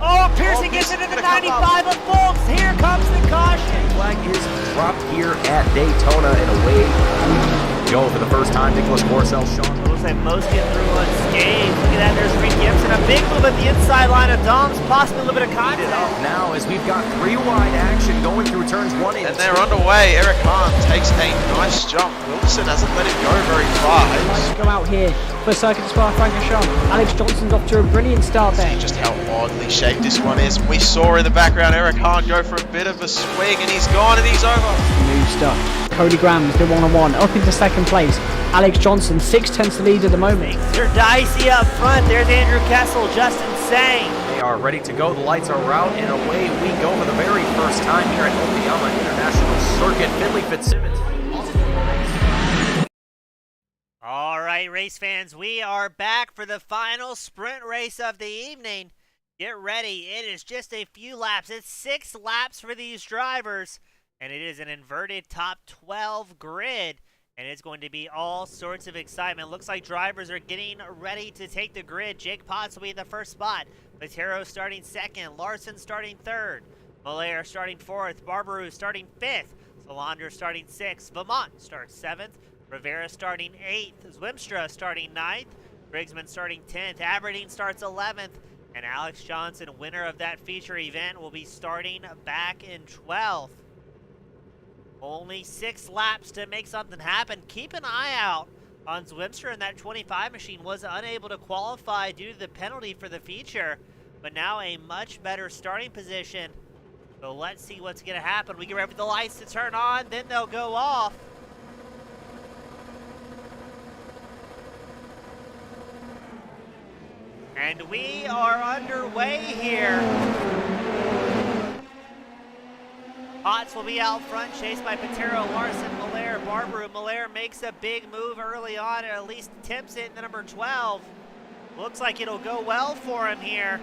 Oh, Pearson gets into the 95 of Folks. Here comes the caution. Flag is dropped here at Daytona, and away we go for the first time. Nicholas Morcel, Sean. It looks like most get through unscathed. Look at that, there's Reed Gibson. A big move at the inside line of Dom's, possibly a little bit of contact. Now as we've got three wide action going through turns 1 and 2. And they're underway. Eric Hahn takes a nice jump. Wilson hasn't let him go very far. Go out here for Circuit Spa Francorchamps. Alex Johnson's off to a brilliant start there. Just how oddly shaped this one is. We saw in the background Eric Hahn go for a bit of a swing, and he's gone and he's over. New stuff. Cody Graham's the one-on-one up into second place. Alex Johnson 6/10 lead at the moment. They're dicey up front. There's Andrew Kessel, Justin Sang. They are ready to go. The lights are out, and away we go for the very first time here at Romagna International Circuit. Finley Fitzsimmons. All right, race fans, we are back for the final sprint race of the evening. Get ready. It is just a few laps. It's 6 laps for these drivers, and it is an inverted top 12 grid, and it's going to be all sorts of excitement. Looks like drivers are getting ready to take the grid. Jake Potts will be in the first spot. Matero starting second. Larson starting third. Malaire starting fourth. Barbaroux starting fifth. Solander starting sixth. Vermont starts seventh. Rivera starting 8th, Zwimstra starting 9th, Briggsman starting 10th, Aberdeen starts 11th, and Alex Johnson, winner of that feature event, will be starting back in 12th. Only 6 laps to make something happen. Keep an eye out on Zwimstra, and that 25 machine was unable to qualify due to the penalty for the feature, but now a much better starting position. So let's see what's going to happen. We get ready for the lights to turn on, then they'll go off. And we are underway here. Potts will be out front, chased by Patero, Larson, Malaire, Barbaroux. Malaire makes a big move early on, and at least tips it in the number 12. Looks like it'll go well for him here.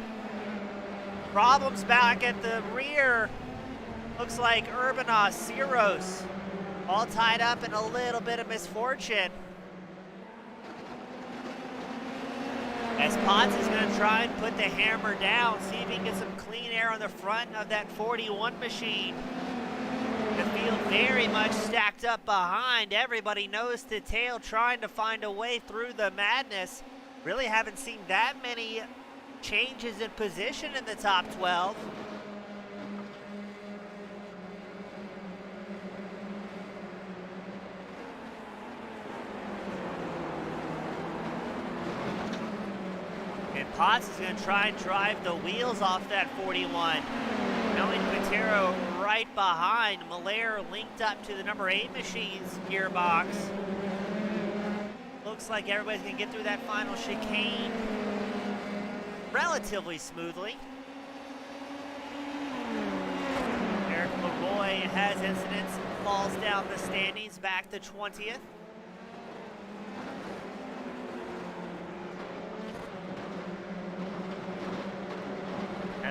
Problems back at the rear. Looks like Urbanos, Ciros, all tied up in a little bit of misfortune. As Potts is going to try and put the hammer down, see if he can get some clean air on the front of that 41 machine. The field very much stacked up behind. Everybody nose to tail trying to find a way through the madness. Really haven't seen that many changes in position in the top 12. Potts is going to try and drive the wheels off that 41. Knowing Patero right behind. Malaire linked up to the number 8 machine's gearbox. Looks like everybody's going to get through that final chicane relatively smoothly. Eric McGoy has incidents, falls down the standings, back to 20th.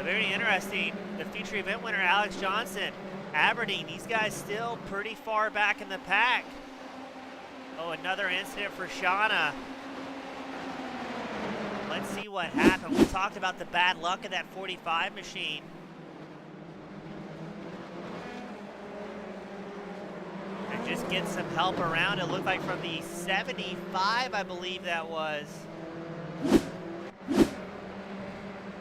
Very interesting. The feature event winner, Alex Johnson, Aberdeen, these guys still pretty far back in the pack. Oh, another incident for Shauna. Let's see what happened. We talked about the bad luck of that 45 machine. And just get some help around. It looked like from the 75, I believe that was.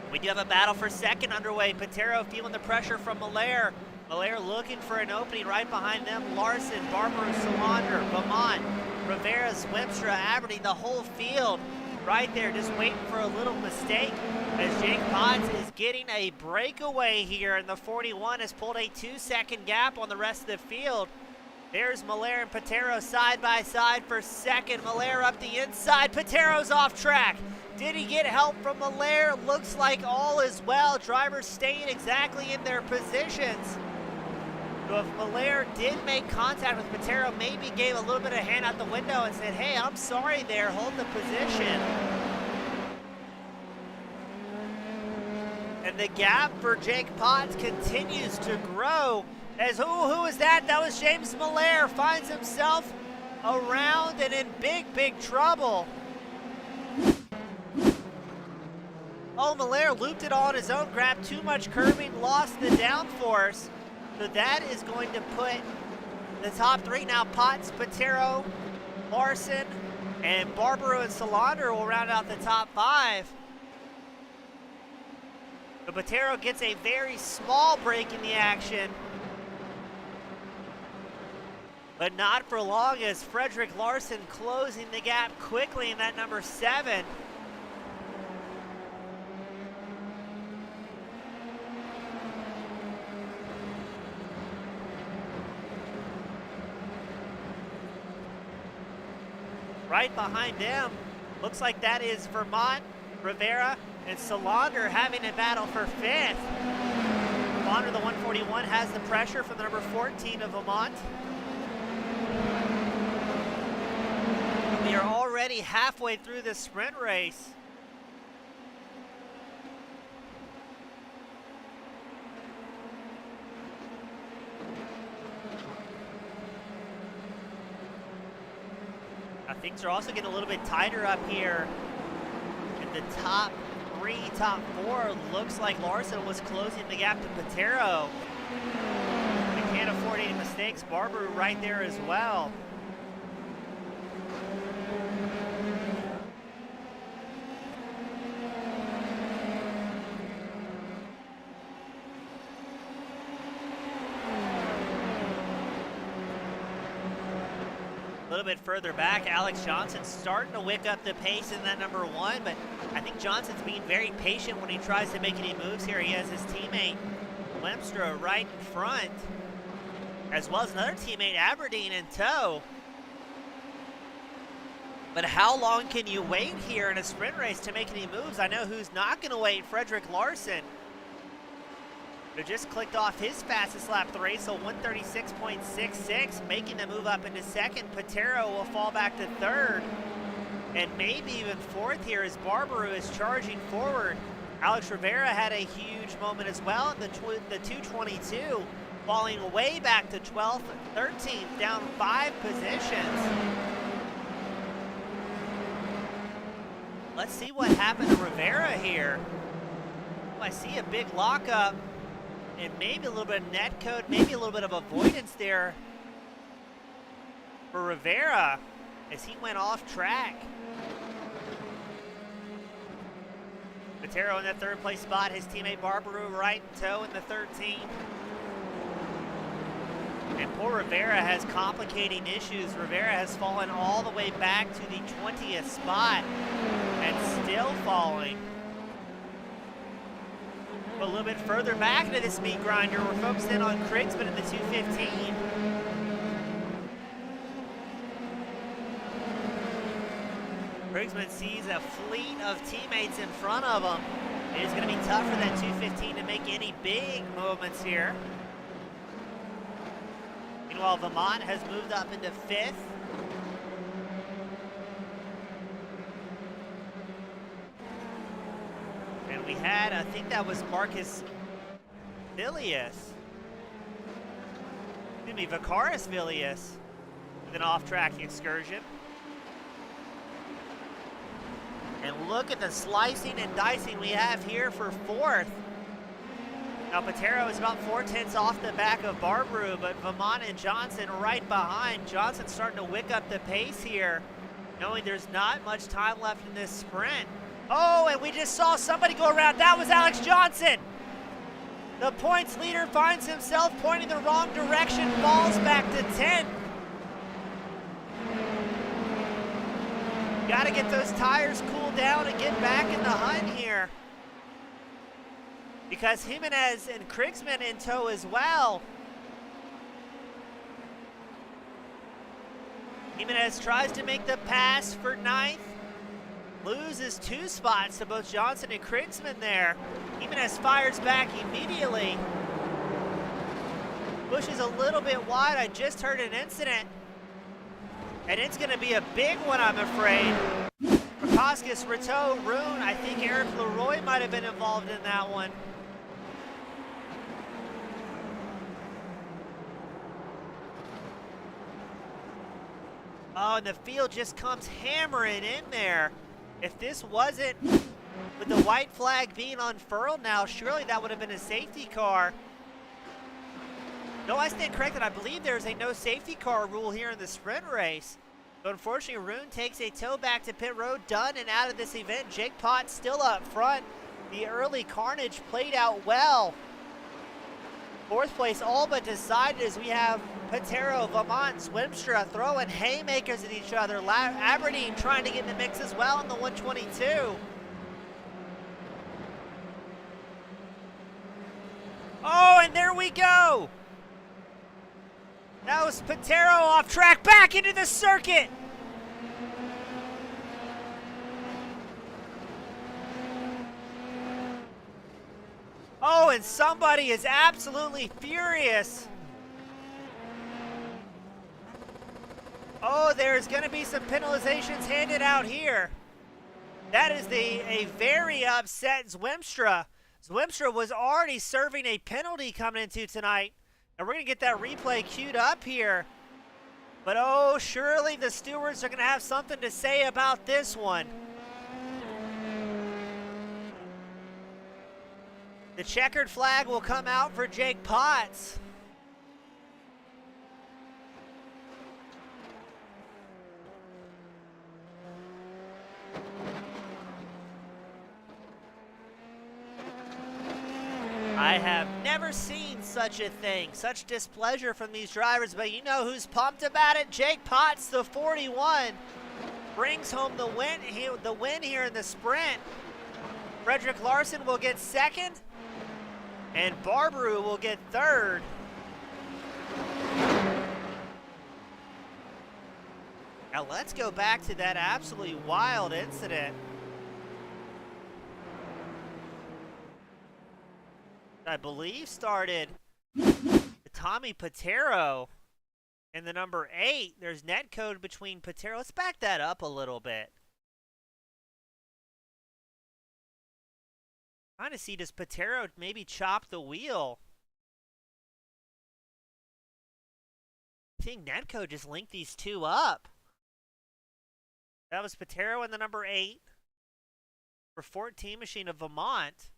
We do have a battle for second underway. Patero feeling the pressure from Malaire. Malaire looking for an opening right behind them. Larson, Barbaroux, Solander, Vermont, Rivera, Zwimstra, Aberdeen, the whole field right there just waiting for a little mistake as Jake Potts is getting a breakaway here, and the 41 has pulled a 2-second gap on the rest of the field. There's Malaire and Patero side by side for second. Malaire up the inside. Patero's off track. Did he get help from Malaire? Looks like all is well. Drivers staying exactly in their positions. So if Malaire did make contact with Patero, maybe gave a little bit of hand out the window and said, hey, I'm sorry there, hold the position. And the gap for Jake Potts continues to grow. As who is that? That was James Malaire. Finds himself around and in big trouble. Oh, Miller looped it all on his own, grabbed too much curbing, lost the downforce. So that is going to put the top three now. Potts, Patero, Larson, and Barbaro and Salander will round out the top five. So Patero gets a very small break in the action. But not for long, as Frederick Larson closing the gap quickly in that number 7. Right behind them, looks like that is Vermont, Rivera, and Salander having a battle for 5th. Salander, the 141, has the pressure from the number 14 of Vermont. We are already halfway through this sprint race. Things are also getting a little bit tighter up here. In the top 3, top 4, looks like Larson was closing the gap to Patero. We can't afford any mistakes. Barber right there as well. A little bit further back, Alex Johnson starting to wick up the pace in that number 1, but I think Johnson's being very patient when he tries to make any moves here. He has his teammate Lemstra right in front, as well as another teammate Aberdeen in tow. But how long can you wait here in a sprint race to make any moves? I know who's not going to wait, Frederick Larson. Who just clicked off his fastest lap of the race, so 136.66, making the move up into 2nd. Patero will fall back to 3rd, and maybe even 4th here as Barbaro is charging forward. Alex Rivera had a huge moment as well in the 222, falling way back to 12th, 13th, down 5 positions. Let's see what happened to Rivera here. Oh, I see a big lockup. And maybe a little bit of net code, maybe a little bit of avoidance there for Rivera as he went off track. Patero in that 3rd place spot, his teammate Barbaro right in tow in the 13. And poor Rivera has complicating issues. Rivera has fallen all the way back to the 20th spot and still falling. A little bit further back into this meat grinder, we're focusing on Krigsman in the 215. Krigsman sees a fleet of teammates in front of him. It is going to be tough for that 215 to make any big movements here. Meanwhile, Vermont has moved up into 5th. We had, I think that was Marcus Villius. Excuse me, Vicaris Villius with an off-track excursion. And look at the slicing and dicing we have here for 4th. Now Patero is about 4/10 off the back of Barbaro, but Vermont and Johnson right behind. Johnson starting to wick up the pace here, knowing there's not much time left in this sprint. Oh, and we just saw somebody go around. That was Alex Johnson. The points leader finds himself pointing the wrong direction, falls back to 10th. Got to get those tires cooled down and get back in the hunt here. Because Jimenez and Krigsman in tow as well. Jimenez tries to make the pass for 9th. Loses 2 spots to both Johnson and Krigsman there. Jimenez fires back immediately. Pushes a little bit wide. I just heard an incident. And it's going to be a big one, I'm afraid. Koskis, Rateau, Rune. I think Eric Leroy might have been involved in that one. Oh, and the field just comes hammering in there. If this wasn't With the white flag being unfurled now, surely that would have been a safety car. No, I stand corrected. I believe there's a no safety car rule here in the sprint race. So unfortunately, Rune takes a tow back to pit road, done and out of this event. Jake Potts still up front. The early carnage played out well. Fourth place all but decided as we have Patero, Vermont, Swimstra throwing haymakers at each other. Aberdeen trying to get in the mix as well in the 122. Oh, and there we go. That was Patero off track, back into the circuit. Oh, and somebody is absolutely furious. Oh, there's going to be some penalizations handed out here. That is a very upset Zwemstra. Zwemstra was already serving a penalty coming into tonight. And we're going to get that replay queued up here. But oh, surely the stewards are going to have something to say about this one. The checkered flag will come out for Jake Potts. I have never seen such a thing, such displeasure from these drivers, but you know who's pumped about it? Jake Potts, the 41, brings home the win here in the sprint. Frederick Larson will get second, and Barbaru will get third. Now let's go back to that absolutely wild incident. I believe started Tommy Patero and the number 8. There's net code between Patero. Let's back that up a little bit. Trying to see, does Patero maybe chop the wheel? I think netcode just linked these two up. That was Patero and the number 8 for 14 Machine of Vermont.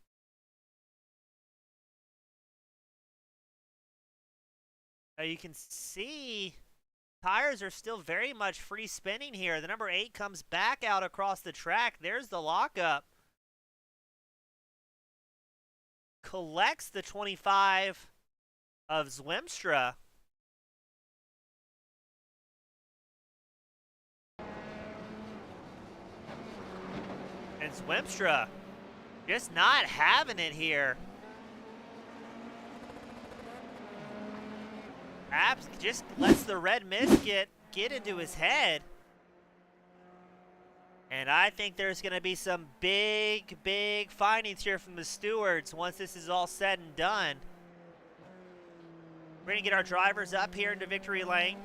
You can see tires are still very much free spinning here. The number 8 comes back out across the track. There's the lockup. Collects the 25 of Zwemstra. And Zwemstra just not having it here. Abs just lets the red mist get into his head. And I think there's going to be some big findings here from the stewards once this is all said and done. We're going to get our drivers up here into victory lane.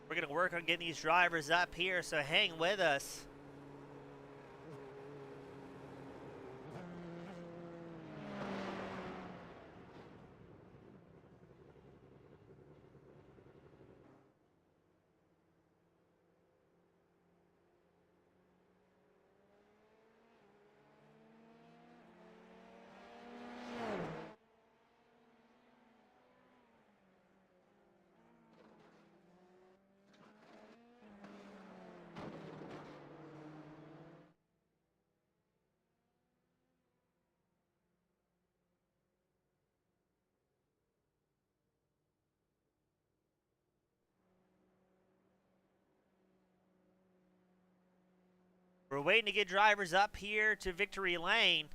We're going to work on getting these drivers up here, so hang with us. We're waiting to get drivers up here to victory lane.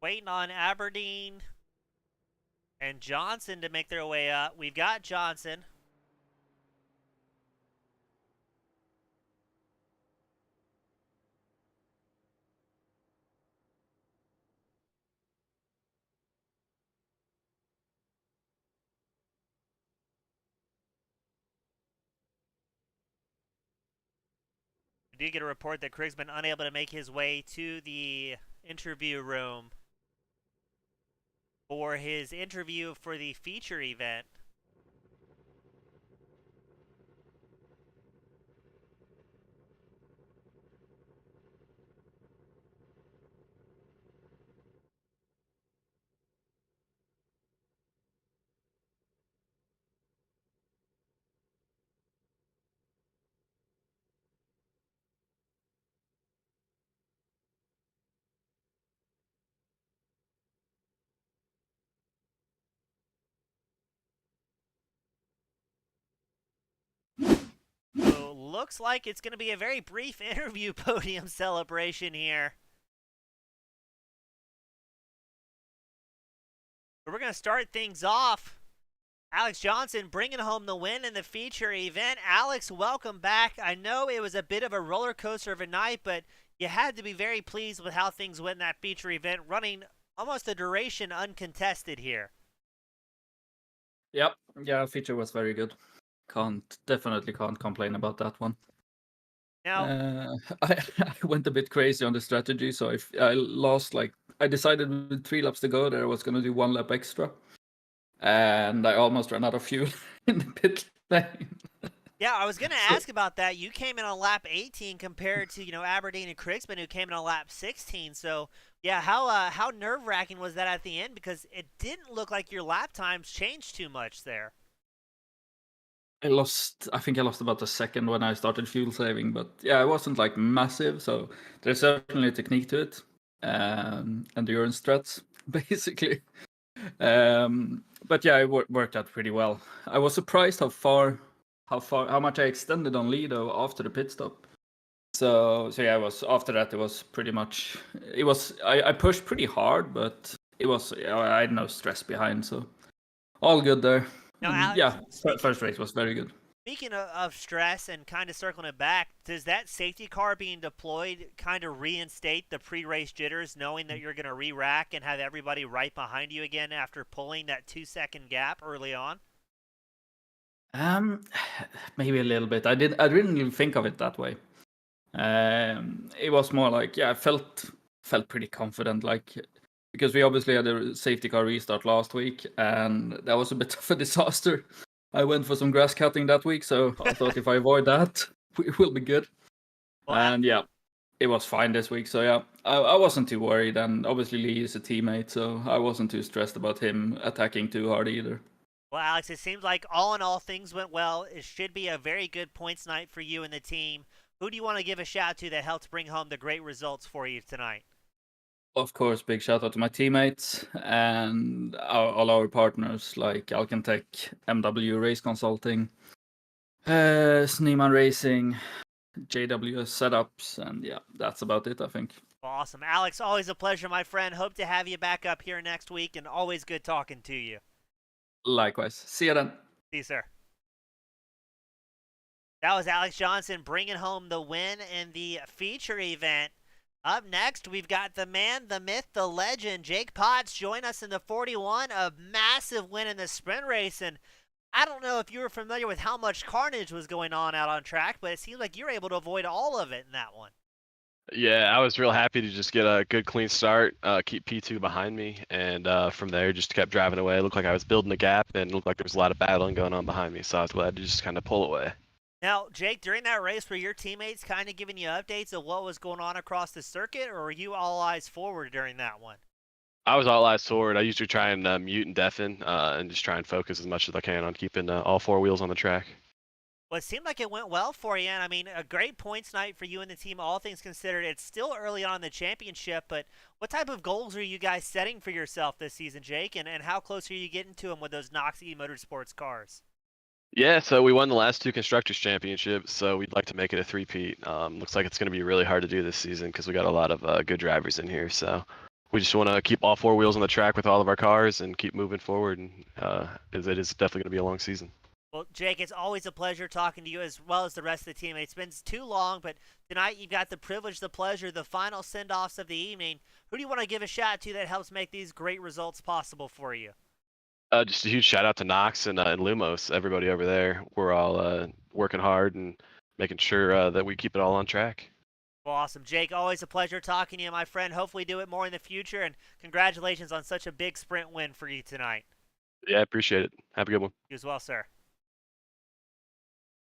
Waiting on Aberdeen and Johnson to make their way up. We've got Johnson. We do get a report that Craig's been unable to make his way to the interview room for his interview for the feature event. So looks like it's going to be a very brief interview podium celebration here. But we're going to start things off. Alex Johnson bringing home the win in the feature event. Alex, welcome back. I know it was a bit of a roller coaster of a night, but you had to be very pleased with how things went in that feature event, running almost a duration uncontested here. Yep, yeah, feature was very good. Definitely can't complain about that one. Now, I went a bit crazy on the strategy, so if I lost, I decided with 3 laps to go that I was going to do 1 lap extra, and I almost ran out of fuel in the pit lane. yeah, I was going to ask about that. You came in on lap 18 compared to, Aberdeen and Krigsman, who came in on lap 16. So, yeah, how nerve-wracking was that at the end? Because it didn't look like your lap times changed too much there. I think I lost about a second when I started fuel saving, but yeah, it wasn't massive, so there's certainly a technique to it. Endurance strats, basically. But yeah, it worked out pretty well. I was surprised how much I extended on Lido after the pit stop. So yeah, after that it was pretty much, I pushed pretty hard, but I had no stress behind, so all good there. Now, Alex, yeah, first race was very good. Speaking of stress and kind of circling it back, does that safety car being deployed kind of reinstate the pre-race jitters, knowing that you're going to re-rack and have everybody right behind you again after pulling that 2-second gap early on? Maybe a little bit. I didn't really think of it that way. It was more I felt pretty confident, because we obviously had a safety car restart last week, and that was a bit of a disaster. I went for some grass cutting that week, so I thought if I avoid that, we will be good. Well, and yeah, it was fine this week, so yeah, I wasn't too worried, and obviously Lee is a teammate, so I wasn't too stressed about him attacking too hard either. Well, Alex, it seems like all in all things went well. It should be a very good points night for you and the team. Who do you want to give a shout to that helped bring home the great results for you tonight? Of course, big shout out to my teammates and all our partners like Alcantech, MW Race Consulting, Sneeman Racing, JWS Setups, and yeah, that's about it, I think. Awesome. Alex, always a pleasure, my friend. Hope to have you back up here next week, and always good talking to you. Likewise. See you then. See you, sir. That was Alex Johnson bringing home the win in the feature event. Up next, we've got the man, the myth, the legend, Jake Potts, join us in the 41, a massive win in the sprint race. And I don't know if you were familiar with how much carnage was going on out on track, but it seems like you were able to avoid all of it in that one. Yeah, I was real happy to just get a good clean start, keep P2 behind me, and from there just kept driving away. It looked like I was building a gap, and it looked like there was a lot of battling going on behind me, so I was glad to just kind of pull away. Now, Jake, during that race, were your teammates kind of giving you updates of what was going on across the circuit, or were you all eyes forward during that one? I was all eyes forward. I usually try and mute and deafen and just try and focus as much as I can on keeping all 4 wheels on the track. Well, it seemed like it went well for you, and I mean, a great points night for you and the team, all things considered. It's still early on in the championship, but what type of goals are you guys setting for yourself this season, Jake, and how close are you getting to them with those Noxie Motorsports cars? Yeah, so we won the last 2 Constructors Championships, so we'd like to make it a 3-peat. Looks like it's going to be really hard to do this season because we got a lot of good drivers in here, so we just want to keep all 4 wheels on the track with all of our cars and keep moving forward, and it is definitely going to be a long season. Well, Jake, it's always a pleasure talking to you as well as the rest of the team. It's been too long, but tonight you've got the privilege, the pleasure, the final send-offs of the evening. Who do you want to give a shout to that helps make these great results possible for you? Just a huge shout out to Knox and Lumos, everybody over there. We're all working hard and making sure that we keep it all on track. Well, awesome. Jake, always a pleasure talking to you, my friend. Hopefully do it more in the future, and congratulations on such a big sprint win for you tonight. Yeah, I appreciate it. Have a good one. You as well, sir.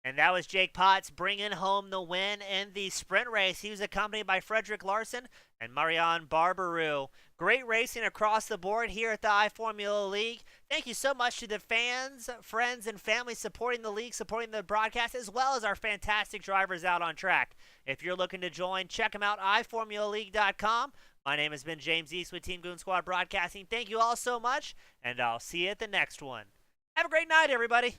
And that was Jake Potts bringing home the win in the sprint race. He was accompanied by Frederick Larson and Marianne Barbaroux. Great racing across the board here at the iFormula League. Thank you so much to the fans, friends, and family supporting the league, supporting the broadcast, as well as our fantastic drivers out on track. If you're looking to join, check them out, iFormulaLeague.com. My name has been James East with Team Goon Squad Broadcasting. Thank you all so much, and I'll see you at the next one. Have a great night, everybody.